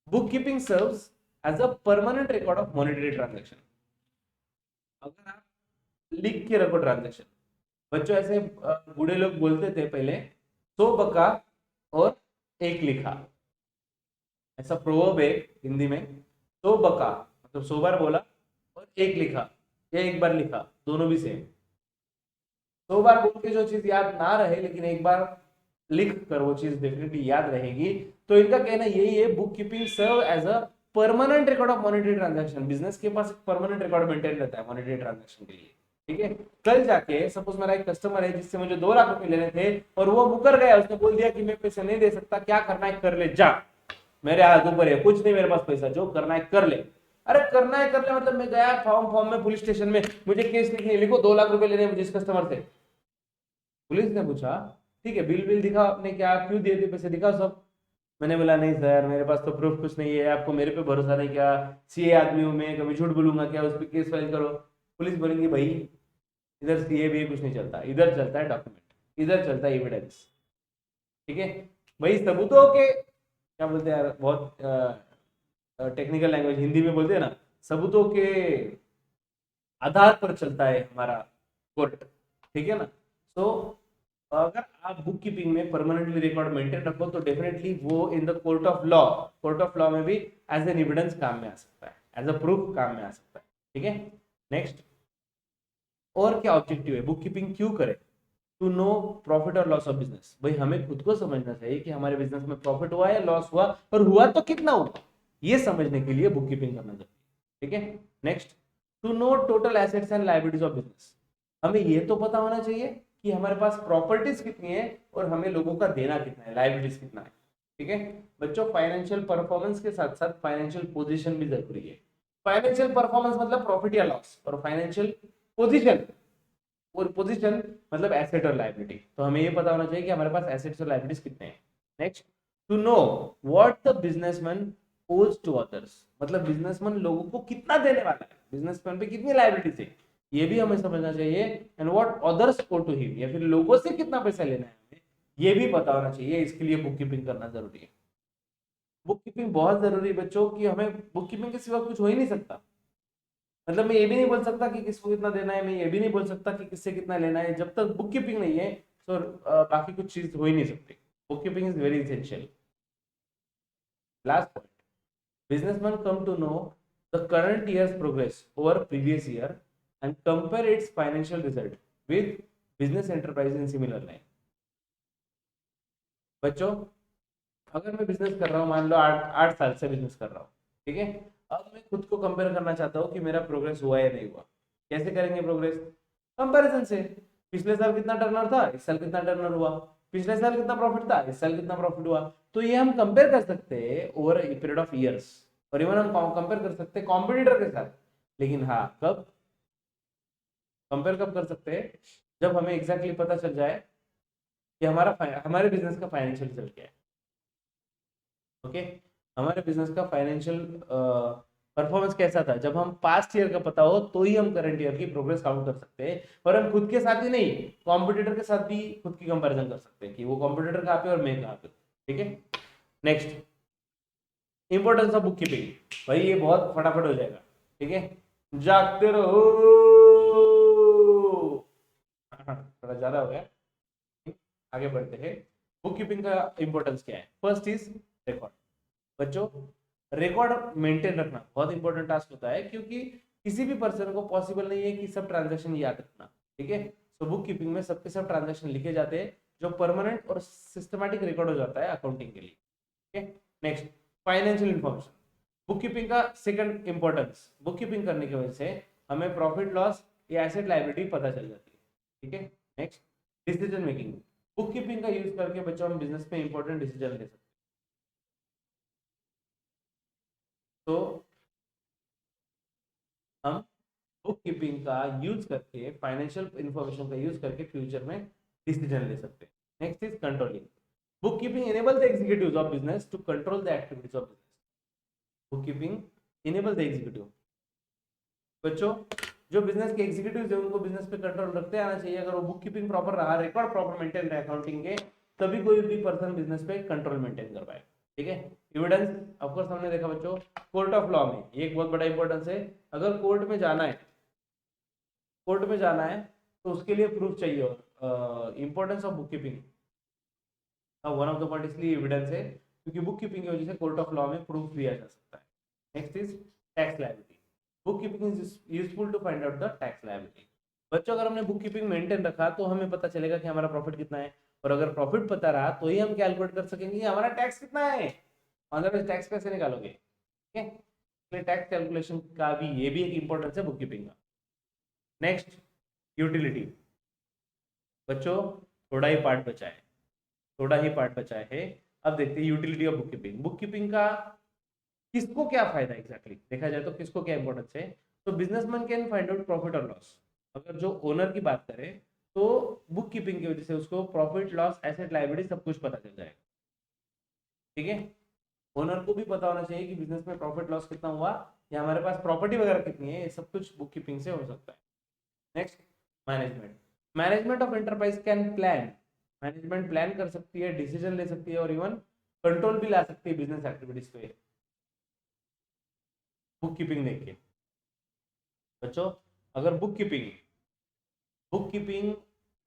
book keeping serves as a permanent record of monetary transaction. अगर आप लिख के रखो ट्रांजैक्शन, बच्चों ऐसे बूढ़े लोग बोलते थे पहले, 100 बका और 1 लिखा, ऐसा प्रोवर्ब है हिंदी में। 100 बका मतलब 100 बार बोला और 1 लिखा, या 1 बार लिखा, दोनों भी सेम। 100 बार बोल के जो चीज याद ना रहे, लेकिन 1 बार लिख कर वो चीज डेफिनेटली याद रहेगी। तो इनका कहना यही है, book keeping serve as a permanent record of monetary transaction. Business के पास एक परमानेंट रिकॉर्ड मेंटेन रहता है मॉनेटरी ट्रांजैक्शन के लिए। ठीक है, कल जाके सपोज मेरा एक कस्टमर है जिससे मुझे 2 लाख रुपए लेने थे और वो मुकर गया, उसने बोल दिया कि मैं पैसे नहीं दे सकता, क्या करना है कर ले जा, मेरे हाथ ऊपर है, कुछ नहीं मेरे पास पैसा, जो करना है कर ले। अरे करना है कर ले मतलब मैं गया फॉर्म में पुलिस स्टेशन में, मुझे केस लिखने, लिखो 2 लाख रुपए लेने मुझे इस कस्टमर से, पुलिस ने पूछा ठीक है बिल दिखाओ, आपने क्या क्यों दिए थे पैसे, दिखाओ सब। मैंने बोला नहीं सर मेरे पास तो प्रूफ कुछ नहीं है, आपको मेरे पे भरोसा नहीं, क्या सीए आदमी हूँ मैं, कभी झूठ बोलूंगा क्या, उस पर केस फाइल करो। पुलिस बोलेंगी भाई इधर सीए भी कुछ नहीं चलता, इधर चलता है डॉक्यूमेंट, इधर चलता है एविडेंस। ठीक है भाई, सबूतों के क्या बोलते हैं यार, बहुत टेक्निकल लैंग्वेज हिंदी में बोलते हैं ना, सबूतों के आधार पर चलता है हमारा कोर्ट। ठीक है ना। सो अगर आप बुक कीपिंग में परमानेंटली रिकॉर्ड मेंटेन रखो तो डेफिनेटली वो in the court of law में भी एज एन एविडेंस काम में आ सकता है, एज अ प्रूफ काम में आ सकता है। ठीक है। नेक्स्ट, और क्या ऑब्जेक्टिव है बुक कीपिंग क्यों करें? टू नो प्रॉफिट और लॉस ऑफ बिजनेस। भाई हमें खुद को समझना चाहिए कि हमारे बिजनेस में प्रॉफिट हुआ या लॉस हुआ, और हुआ तो कितना हुआ, ये समझने के लिए बुक कीपिंग करना जरूरी है। ठीक है। Next, to know total assets and liabilities of business. हमें ये तो पता होना चाहिए कि हमारे पास प्रॉपर्टीज कितनी है और हमें लोगों का देना कितना है, लायबिलिटीज कितना है। ठीक है बच्चों, फाइनेंशियल परफॉर्मेंस के साथ साथ फाइनेंशियल पोजीशन भी जरूरी है। फाइनेंशियल परफॉर्मेंस मतलब प्रॉफिट या लॉस, और फाइनेंशियल पोजीशन, और पोजीशन मतलब एसेट और लायबिलिटी। तो हमें ये पता होना चाहिए कि हमारे पास एसेट्स और लायबिलिटीज कितने हैं। Next, to know what the businessman owes to others, मतलब बिजनेसमैन लोगों को कितना देने वाला है, बिजनेसमैन पे कितनी लायबिलिटीज है, ये भी हमें समझना चाहिए। And what others owe to him, या फिर लोगों से कितना पैसा लेना है हमें, ये भी पता होना चाहिए। इसके लिए बुक कीपिंग करना जरूरी है। बुक कीपिंग बहुत जरूरी है बच्चों, कि हमें बुक कीपिंग के सिवा कुछ हो ही नहीं सकता। मतलब मैं ये भी नहीं बोल सकता कि किसको कितना देना है, मैं ये भी नहीं बोल सकता कि किससे कितना लेना है, जब तक बुक कीपिंग नहीं है तो बाकी कुछ चीज हो ही नहीं सकती। Book keeping is very essential. Last point, businessman come to know the current year's progress over previous year and compare its financial result with business enterprise in similar line। बच्चों, अगर मैं बिजनेस कर रहा हूँ, मान लो 8 साल से बिजनेस कर रहा हूँ, ठीक है, अब मैं खुद को कंपेयर करना चाहता हूँ कि मेरा प्रोग्रेस हुआ या नहीं हुआ। कैसे करेंगे प्रोग्रेस? कंपैरिजन से। पिछले साल कितना टर्नओवर था, इस साल कितना टर्नओवर हुआ, पिछले साल कितना प्रॉफिट था, इस साल कितना प्रॉफिट हुआ। तो ये हम कंपेयर कर सकते हैं over a period of years, और इवन हम कंपेयर कर सकते हैं कॉम्पिटिटर के साथ। लेकिन हाँ, कब कंपेयर कब कर सकते हैं? जब हमें एग्जैक्टली पता चल जाए कि हमारे बिजनेस का फाइनेंशियल रिजल्ट क्या है। ओके, हमारे बिजनेस का फाइनेंशियल परफॉर्मेंस कैसा था, जब हम पास्ट ईयर का पता हो तो ही हम करंट ईयर की प्रोग्रेस काउंट कर सकते हैं। और हम खुद के साथ ही नहीं, कॉम्पिटिटर के साथ भी खुद की कंपैरिजन कर सकते हैं कि वो कॉम्पिटिटर कहाँ पे और मैं कहाँ पे। ठीक है। Next, importance of book keeping. भाई ये बहुत फटाफट हो जाएगा। ठीक है, जागते रहो। थोड़ा ज्यादा हो गया, आगे बढ़ते हैं। बुक कीपिंग का इंपॉर्टेंस क्या है? First is record. बच्चों, रिकॉर्ड मेंटेन रखना बहुत इंपॉर्टेंट टास्क होता है, क्योंकि किसी भी पर्सन को पॉसिबल नहीं है कि सब ट्रांजैक्शन याद रखना। ठीक है, तो बुक कीपिंग में सबके सब ट्रांजैक्शन लिखे जाते हैं, जो परमानेंट और सिस्टमैटिक रिकॉर्ड हो जाता है अकाउंटिंग के लिए। ठीक है। Next, financial information. Book keeping का सेकंड इंपॉर्टेंस, बुक कीपिंग करने की वजह से हमें प्रॉफिट लॉस या एसेट लायबिलिटी पता चल जाती है। ठीक है। Next, decision making. Book keeping का यूज करके बच्चों हम बिजनेस में इंपॉर्टेंट डिसीजन ले सकते हैं। तो हम बुक कीपिंग का यूज करके, फाइनेंशियल इंफॉर्मेशन का यूज करके फ्यूचर में डिसीजन ले सकते हैं। Next is controlling. Book keeping enable the executives of business to control the activities of business. Book keeping enable the executive. बच्चों, जो बिजनेस के एग्जीक्यूटिव है उनको बिजनेस पे कंट्रोल रखते आना चाहिए। अगर वो बुक कीपिंग प्रॉपर रहा, रिकॉर्ड प्रॉपर मेंटेन रहे अकाउंटिंग के, तभी कोई भी पर्सन बिजनेस पे कंट्रोल मेंटेन कर पाए। ठीक है। एविडेंस, ऑफ कोर्स हमने देखा बच्चों, कोर्ट ऑफ लॉ में ये एक बहुत बड़ा इंपॉर्टेंस है। अगर कोर्ट में जाना है, कोर्ट में जाना है तो उसके लिए प्रूफ चाहिए। Importance of book keeping, one of the point इसलिए एविडेंस है क्योंकि बुक कीपिंग की वजह से कोर्ट ऑफ लॉ में प्रूफ दिया जा सकता है। Next is tax liability. Book keeping is useful to find out the tax liability. बच्चों, अगर हमने बुक कीपिंग मेंटेन रखा तो हमें पता चलेगा कि हमारा प्रॉफिट कितना है, और अगर प्रॉफिट पता रहा तो ही हम कैलकुलेट कर सकेंगे कि हमारा टैक्स कितना है। अदरवाइज टैक्स कैसे निकालोगे? ठीक है, इसलिए टैक्स कैलकुलेशन का भी ये भी एक इंपॉर्टेंस है बुक कीपिंग का। Next, utility. बच्चों, थोड़ा ही पार्ट बचा है, थोड़ा ही पार्ट बचा है। अब देखते हैं utility of book keeping. Book keeping का किसको क्या फायदा एग्जैक्टली देखा जाए तो किसको क्या इंपॉर्टेंस है? तो businessman can find out profit और लॉस। अगर जो ओनर की बात करें तो बुक कीपिंग की वजह से उसको प्रॉफिट लॉस एसेट लायबिलिटी सब कुछ पता चल जाएगा। ठीक है, ओनर को भी पता होना चाहिए कि बिजनेस में प्रॉफिट लॉस कितना हुआ या हमारे पास प्रॉपर्टी वगैरह कितनी है, ये सब कुछ बुक कीपिंग से हो सकता है। Next, management. Management of enterprise can plan, management plan कर सकती है, डिसीजन ले सकती है और इवन कंट्रोल भी ला सकती है बिजनेस एक्टिविटीज पे बुक कीपिंग देख के। बच्चों, अगर बुक कीपिंग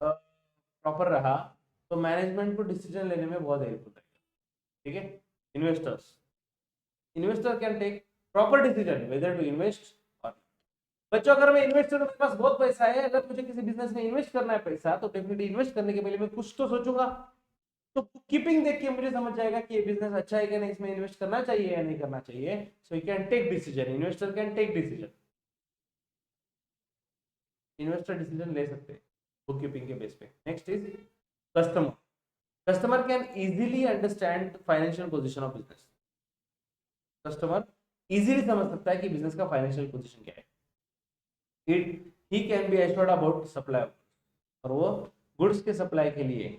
प्रॉपर रहा तो मैनेजमेंट को डिसीजन लेने में बहुत हेल्प होता है। ठीक है, investors, investor can take proper decision whether to invest और। बच्चों, अगर मैं इन्वेस्टर हूं, मेरे पास बहुत पैसा है, अगर मुझे किसी बिजनेस में इन्वेस्ट करना है पैसा, तो डेफिनेटली इन्वेस्ट करने के पहले मैं कुछ तो सोचूंगा। तो बुक कीपिंग देख के मुझे समझ जाएगा कि ये बिजनेस अच्छा है कि नहीं, इसमें इन्वेस्ट करना चाहिए या नहीं करना चाहिए। So you can take decision, investor can take decision, investor decision ले सकते हैं बुक कीपिंग के बेस पे। Next is customer, customer can easily understand financial position of business, customer easily समझ सकता है कि बिजनेस का फाइनेंशियल पोजीशन क्या है। It he can be assured about supply, और वो गुड्स के सप्लाई के लिए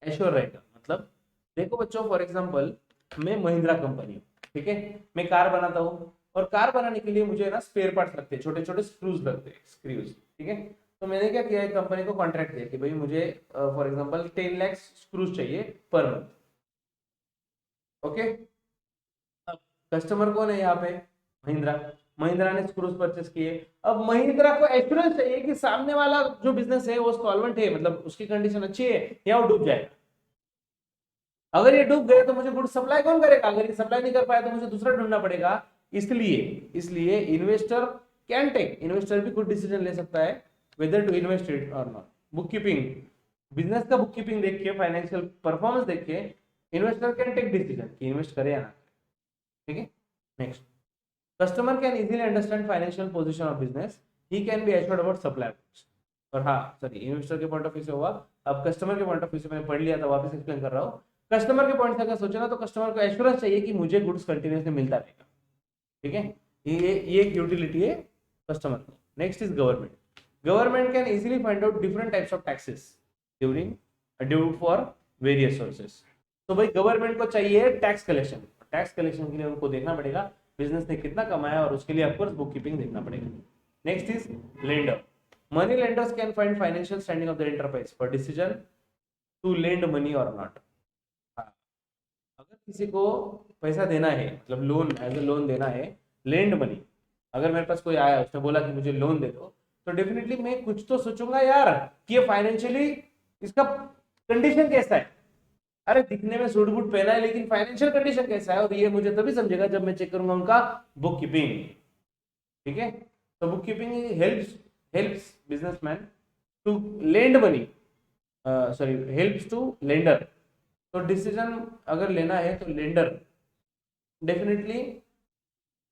एश्योर रहेगा। मतलब देखो बच्चों, फॉर एग्जांपल मैं महिंद्रा कंपनी हूँ, ठीक है, मैं कार बनाता हूँ और कार बनाने के लिए मुझे ना स्पेयर पार्ट्स लगते हैं, छोटे छोटे स्क्रूज लगते हैं, स्क्रूज। ठीक है, तो मैंने क्या किया, एक कंपनी को कॉन्ट्रैक्ट दिया कि भाई मुझे फॉर एग्जांपल 10 लाख स्क्रूज चाहिए पर मंथ। ओके, अब कस्टमर कौन है यहाँ पे, महिंद्रा, महिंद्रा ने स्क्रूज परचेस किए। अब महिंद्रा को एश्योरेंस चाहिए कि सामने वाला जो बिजनेस है वो सॉल्वेंट है, मतलब उसकी कंडीशन अच्छी है या वो डूब जाएगा। अगर ये डूब गए तो मुझे गुड सप्लाई कौन करेगा, अगर ये सप्लाई नहीं कर पाया तो मुझे दूसरा ढूंढना पड़ेगा। इसलिए इसलिए इन्वेस्टर कैन टेक, इन्वेस्टर भी गुड डिसीजन ले सकता है वेदर टू इन्वेस्ट इट और नॉट। बुक कीपिंग, बिजनेस का बुक कीपिंग देख के, फाइनेंशियल परफॉर्मेंस देख के इन्वेस्टर कैन टेक डिसीजन कि इन्वेस्ट करे या ना। ठीक है, next, customer can easily understand financial position of business, he can be assured about supply. और हाँ सॉरी, इन्वेस्टर के पॉइंट ऑफ व्यू से हुआ, अब कस्टमर के पॉइंट ऑफ व्यू से मैंने पढ़ लिया था, वापस एक्सप्लेन कर रहा हूँ। कस्टमर के पॉइंट से अगर सोचे ना, तो कस्टमर को एश्योरेंस चाहिए कि मुझे गुड्स कंटिन्यूसली मिलता रहेगा। ठीक है, ये एक यूटिलिटी है कस्टमर को। Next is government, government can easily find out different types of taxes during due for various sources. तो भाई गवर्नमेंट को चाहिए टैक्स कलेक्शन, टैक्स कलेक्शन के लिए उनको देखना पड़ेगा बिजनेस ने कितना कमाया, और उसके लिए ऑफकोर्स बुक कीपिंग देखना पड़ेगा। Next is lender, money lenders can find financial standing of the enterprise for decision to lend money और नॉट। अगर किसी को पैसा देना है, मतलब लोन, एज ए लोन देना है, लेंड मनी, अगर मेरे पास कोई आया उसने बोला कि मुझे लोन दे दो, तो डेफिनेटली मैं कुछ तो सोचूंगा यार कि ये फाइनेंशियली इसका कंडीशन कैसा है। अरे दिखने में सूट बूट पहना है लेकिन फाइनेंशियल कंडीशन कैसा है, और ये मुझे तभी समझेगा जब मैं चेक करूंगा उनका बुक कीपिंग। ठीक है, तो book keeping helps businessman to lend money, sorry helps to lender. तो डिसीजन अगर लेना है तो लेंडर डेफिनेटली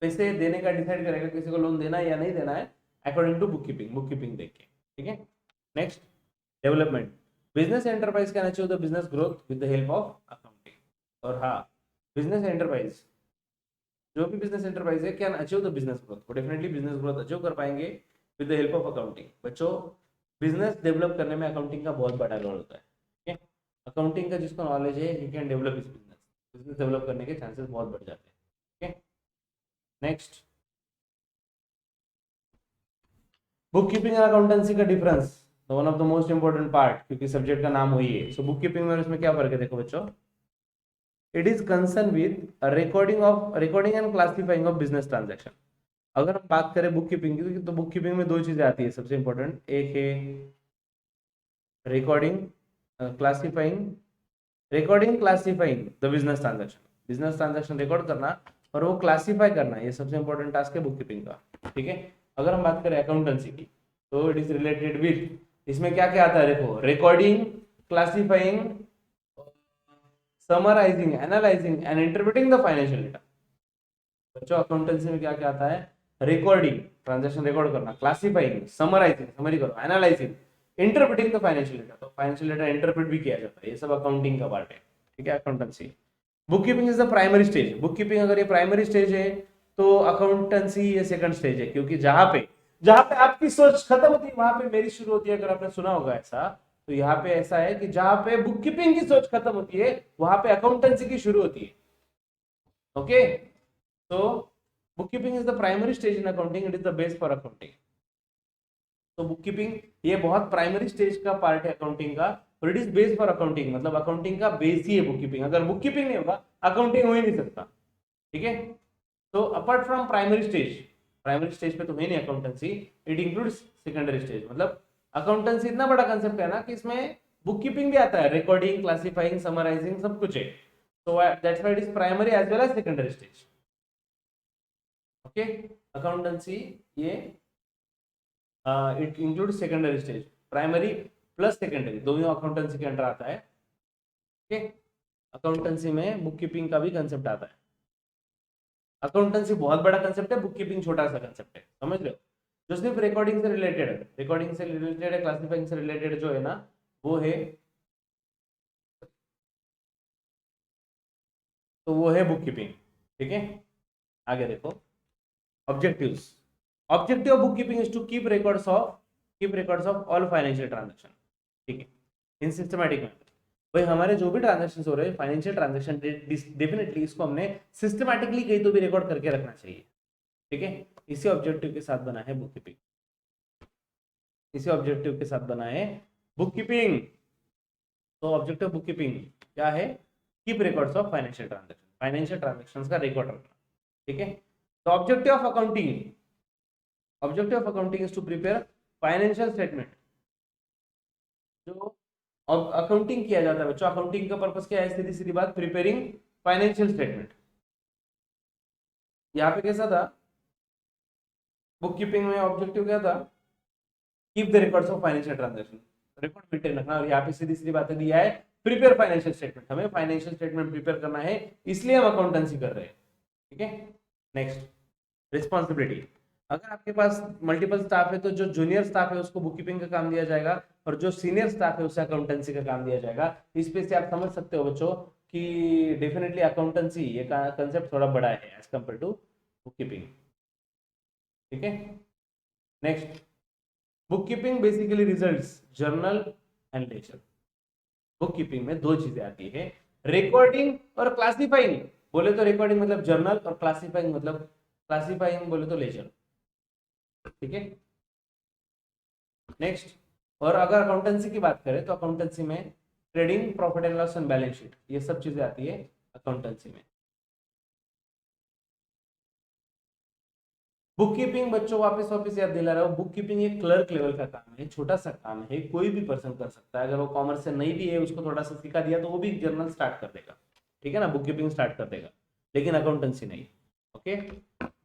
पैसे देने का डिसाइड करेगा, किसी को लोन देना है या नहीं देना है, अकॉर्डिंग टू बुक कीपिंग देख के। ठीक है, next, development, business enterprise can achieve the business growth with the help of accounting. और हाँ, बिजनेस एंटरप्राइज, जो भी बिजनेस एंटरप्राइज है, can achieve the business growth, वो डेफिनेटली बिजनेस ग्रोथ अचीव कर पाएंगे with the help of accounting. बच्चों, business develop करने में अकाउंटिंग का बहुत बड़ा रोल होता है। ठीक है, अकाउंटिंग का जिसको नॉलेज है, ही कैन डेवलप इस बिजनेस, बिजनेस डेवलप करने के चांसेस बहुत बढ़ जाते हैं। ठीक है, नेक्स्ट, बुक कीपिंग और अकाउंटेंसी का difference, one of the most important part, क्योंकि सब्जेक्ट का नाम वही है। सो बुक कीपिंग में इसमें क्या फर्क है, देखो बच्चों, it is concern with recording and classifying of business transaction. अगर हम बात करें बुक कीपिंग की, तो बुक कीपिंग में दो चीजें आती है सबसे इंपॉर्टेंट, एक है recording classifying the business transaction record करना और वो क्लासिफाई करना, ये सबसे इंपॉर्टेंट टास्क है बुक कीपिंग का। ठीक है, अगर हम बात करें अकाउंटेंसी की, तो इट इज रिलेटेड विथ, इसमें क्या क्या आता है देखो, recording, classifying, summarising, analysing and interpreting the financial data. बच्चों, अकाउंटेंसी में क्या क्या आता है, रिकॉर्डिंग, ट्रांजैक्शन रिकॉर्ड करना, क्लासिफाइंग, समराइजिंग, समरी करो, analysing, interpreting the financial data, तो फाइनेंशियल डेटा इंटरप्रेट भी किया जाता है, ये सब अकाउंटिंग का पार्ट है। ठीक है, accountancy. Book keeping is the primary stage, book keeping अगर ये प्राइमरी स्टेज है तो अकाउंटेंसी ये सेकंड स्टेज है, क्योंकि जहां पे जहां पे आपकी सोच खत्म होती है वहां पे मेरी शुरू होती है, अगर आपने सुना होगा ऐसा। तो यहाँ पे ऐसा है कि जहां पे बुक कीपिंग की सोच खत्म होती है वहां पे अकाउंटेंसी की शुरू होती है। ओके, तो book keeping is the primary stage in accounting, it is the base for accounting. तो बुक कीपिंग ये बहुत प्राइमरी स्टेज का पार्ट है अकाउंटिंग का, और it is base for accounting, मतलब अकाउंटिंग का बेस ही है बुक कीपिंग। अगर बुक कीपिंग नहीं होगा अकाउंटिंग हो ही नहीं सकता। ठीक है, तो अपार्ट फ्रॉम प्राइमरी स्टेज पे तो है नहीं accountancy, it includes secondary stage. मतलब अकाउंटेंसी इतना बड़ा कंसेप्ट है ना कि इसमें बुक कीपिंग भी आता है, रिकॉर्डिंग, क्लासिफाइंग, समराइजिंग, सब कुछ है। तो that's why it is primary as well as secondary stage. Okay, accountancy ये it include secondary stage, primary plus secondary दोनों अकाउंटेंसी के अंडर आता है। ओके, अकाउंटेंसी में बुक कीपिंग का भी कंसेप्ट आता है। अकाउंटेंसी बहुत बड़ा कंसेप्ट है, बुक कीपिंग छोटा सा कंसेप्ट है, समझ रहे हो। जो सिर्फ रिकॉर्डिंग से रिलेटेड है, क्लासिफाइंग से रिलेटेड जो है ना, वो है, तो वो है बुक कीपिंग। ठीक है, आगे देखो, objectives. Objective of book keeping is to keep records of all financial transaction. ठीक है, इन सिस्टमैटिक मैनर। भाई हमारे जो भी ट्रांजैक्शन हो रहे हैं, फाइनेंशियल ट्रांजैक्शन, डेफिनेटली इसको हमने सिस्टमैटिकली कहीं तो भी रिकॉर्ड करके रखना चाहिए। ठीक है, इसी ऑब्जेक्टिव के साथ बना है बुक कीपिंग, इसी ऑब्जेक्टिव के साथ बना है बुक कीपिंग। तो ऑब्जेक्टिव बुक कीपिंग क्या है? Keep records of financial transactions का रिकॉर्ड रखना। ठीक है, तो objective of accounting is to prepare financial statement. जो अकाउंटिंग किया जाता है बच्चों, अकाउंटिंग का पर्पस क्या है? सीधी सीधी बात, प्रिपेयरिंग फाइनेंशियल स्टेटमेंट। यहाँ पे कैसा था बुक कीपिंग में? ऑब्जेक्टिव क्या था? Keep the records of financial transaction, record maintain रखना। और यहाँ पे सीधी सीधी बातें दिया है, प्रिपेयर फाइनेंशियल स्टेटमेंट, हमें फाइनेंशियल स्टेटमेंट प्रिपेयर करना है, इसलिए हम अकाउंटेंसी कर रहे हैं। ठीक है, नेक्स्ट, रिस्पॉन्सिबिलिटी। अगर आपके पास मल्टीपल स्टाफ है तो जो जूनियर स्टाफ है उसको बुक कीपिंग का काम दिया जाएगा, और जो सीनियर स्टाफ है उसे अकाउंटेंसी का काम दिया जाएगा। इस पे से आप समझ सकते हो बच्चों कि डेफिनेटली अकाउंटेंसी ये कंसेप्ट थोड़ा बड़ा है as compare to book keeping. ठीक है, next, book keeping basically results journal and ledger. Book keeping में दो चीजें आती है, रिकॉर्डिंग और क्लासिफाइंग। बोले तो रिकॉर्डिंग मतलब जर्नल, और क्लासिफाइंग बोले तो लेजर। ठीक है, नेक्स्ट, और अगर अकाउंटेंसी की बात करें तो अकाउंटेंसी में trading, profit and loss and balance sheet, ये सब चीजें आती है अकाउंटेंसी में। बुक कीपिंग बच्चों वापस याद दिला रहा हूं, बुक कीपिंग एक क्लर्क लेवल का काम है, छोटा सा काम है, कोई भी पर्सन कर सकता है। अगर वो कॉमर्स से नहीं भी है, उसको थोड़ा सा सिखा दिया तो वो भी जर्नल स्टार्ट कर देगा। ठीक है ना, बुक कीपिंग स्टार्ट कर देगा, लेकिन अकाउंटेंसी नहीं। Okay,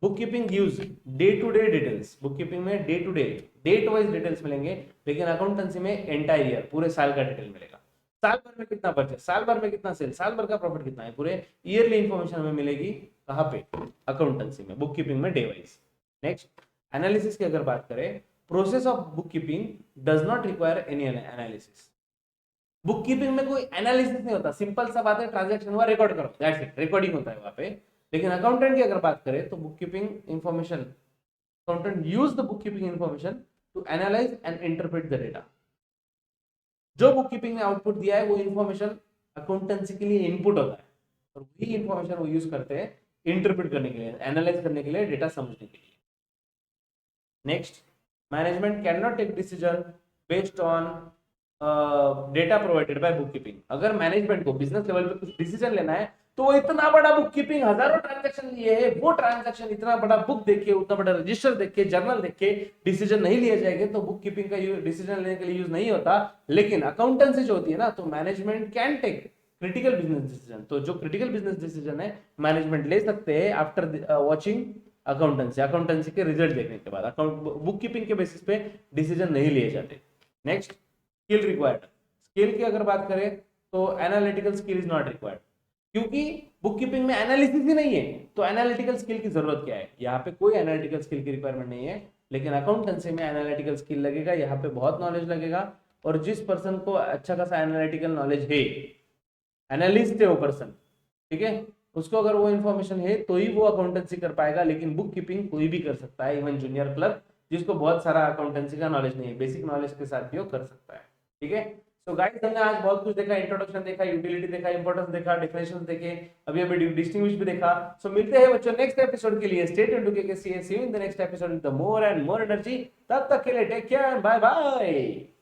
book keeping gives day to day details. Book keeping में day to day, date wise details मिलेंगे, लेकिन अकाउंटेंसी में एंटायर ईयर, पूरे साल का डिटेल मिलेगा। साल भर में कितना परचेस, साल भर में कितना सेल, साल भर का प्रॉफिट कितना है, पूरे ईयरली इंफॉर्मेशन हमें मिलेगी। कहाँ पे? अकाउंटेंसी में, बुक कीपिंग में डे वाइज। नेक्स्ट, एनालिसिस की अगर बात करें, process of book keeping does not require any analysis. Book keeping में कोई एनालिसिस नहीं होता, सिंपल सा बात है, ट्रांजैक्शन हुआ रिकॉर्ड करो, दैट्स इट, रिकॉर्डिंग होता है वहां पे। लेकिन अकाउंटेंट की अगर बात करें तो book keeping information, accountant use the book keeping information to analyse and interpret the data. जो बुक कीपिंग ने आउटपुट दिया है वो इंफॉर्मेशन अकाउंटेंसी के लिए इनपुट होता है, और वही इंफॉर्मेशन वो यूज करते हैं इंटरप्रेट करने के लिए, एनालाइज करने के लिए, डेटा समझने के लिए। Next, management can not take decision based on data provided by book keeping. अगर मैनेजमेंट को बिजनेस लेवल पे कुछ डिसीजन लेना है तो वो इतना बड़ा बुक कीपिंग, हजारों ट्रांजैक्शन लिए है, वो ट्रांजैक्शन इतना बड़ा बुक देख के, उतना बड़ा रजिस्टर देख के, जर्नल देख के डिसीजन नहीं लिए जाएंगे, तो बुक कीपिंग का डिसीजन लेने के लिए यूज नहीं होता। लेकिन अकाउंटेंसी जो होती है ना, तो management can take critical business decision. तो जो क्रिटिकल बिजनेस डिसीजन है मैनेजमेंट ले सकते हैं आफ्टर वॉचिंग अकाउंटेंसी के रिजल्ट देखने के बाद। अकाउंट बुक कीपिंग के बेसिस पे डिसीजन नहीं लिए जाते। Next, skill required. स्किल की अगर बात करें तो analytical skill is not required, क्योंकि बुक कीपिंग में एनालिसिस ही नहीं है, तो एनालिटिकल स्किल की जरूरत क्या है? यहाँ पे कोई एनालिटिकल स्किल की रिक्वायरमेंट नहीं है, लेकिन अकाउंटेंसी में एनालिटिकल स्किल लगेगा, यहाँ पे बहुत नॉलेज लगेगा। और जिस पर्सन को अच्छा खासा एनालिटिकल नॉलेज है, एनालिस्ट है वो पर्सन, ठीक है, उसको अगर वो इन्फॉर्मेशन है तो ही वो अकाउंटेंसी कर पाएगा। लेकिन बुक कीपिंग कोई भी कर सकता है, इवन जूनियर क्लर्क जिसको बहुत सारा अकाउंटेंसी का नॉलेज नहीं है, बेसिक नॉलेज के साथ भी वो कर सकता है। ठीक है, तो गाइस हमने आज बहुत कुछ देखा, इंट्रोडक्शन देखा, यूटिलिटी देखा, इंपॉर्टेंस देखा, डिफिनेशंस देखे, अभी अभी डिस्टिंग्विश भी देखा। सो मिलते हैं बच्चों नेक्स्ट एपिसोड के लिए। Stay tuned to KKCA, see you in the next episode with the more and more energy. तब तक के लिए टेक केयर, बाय बाय।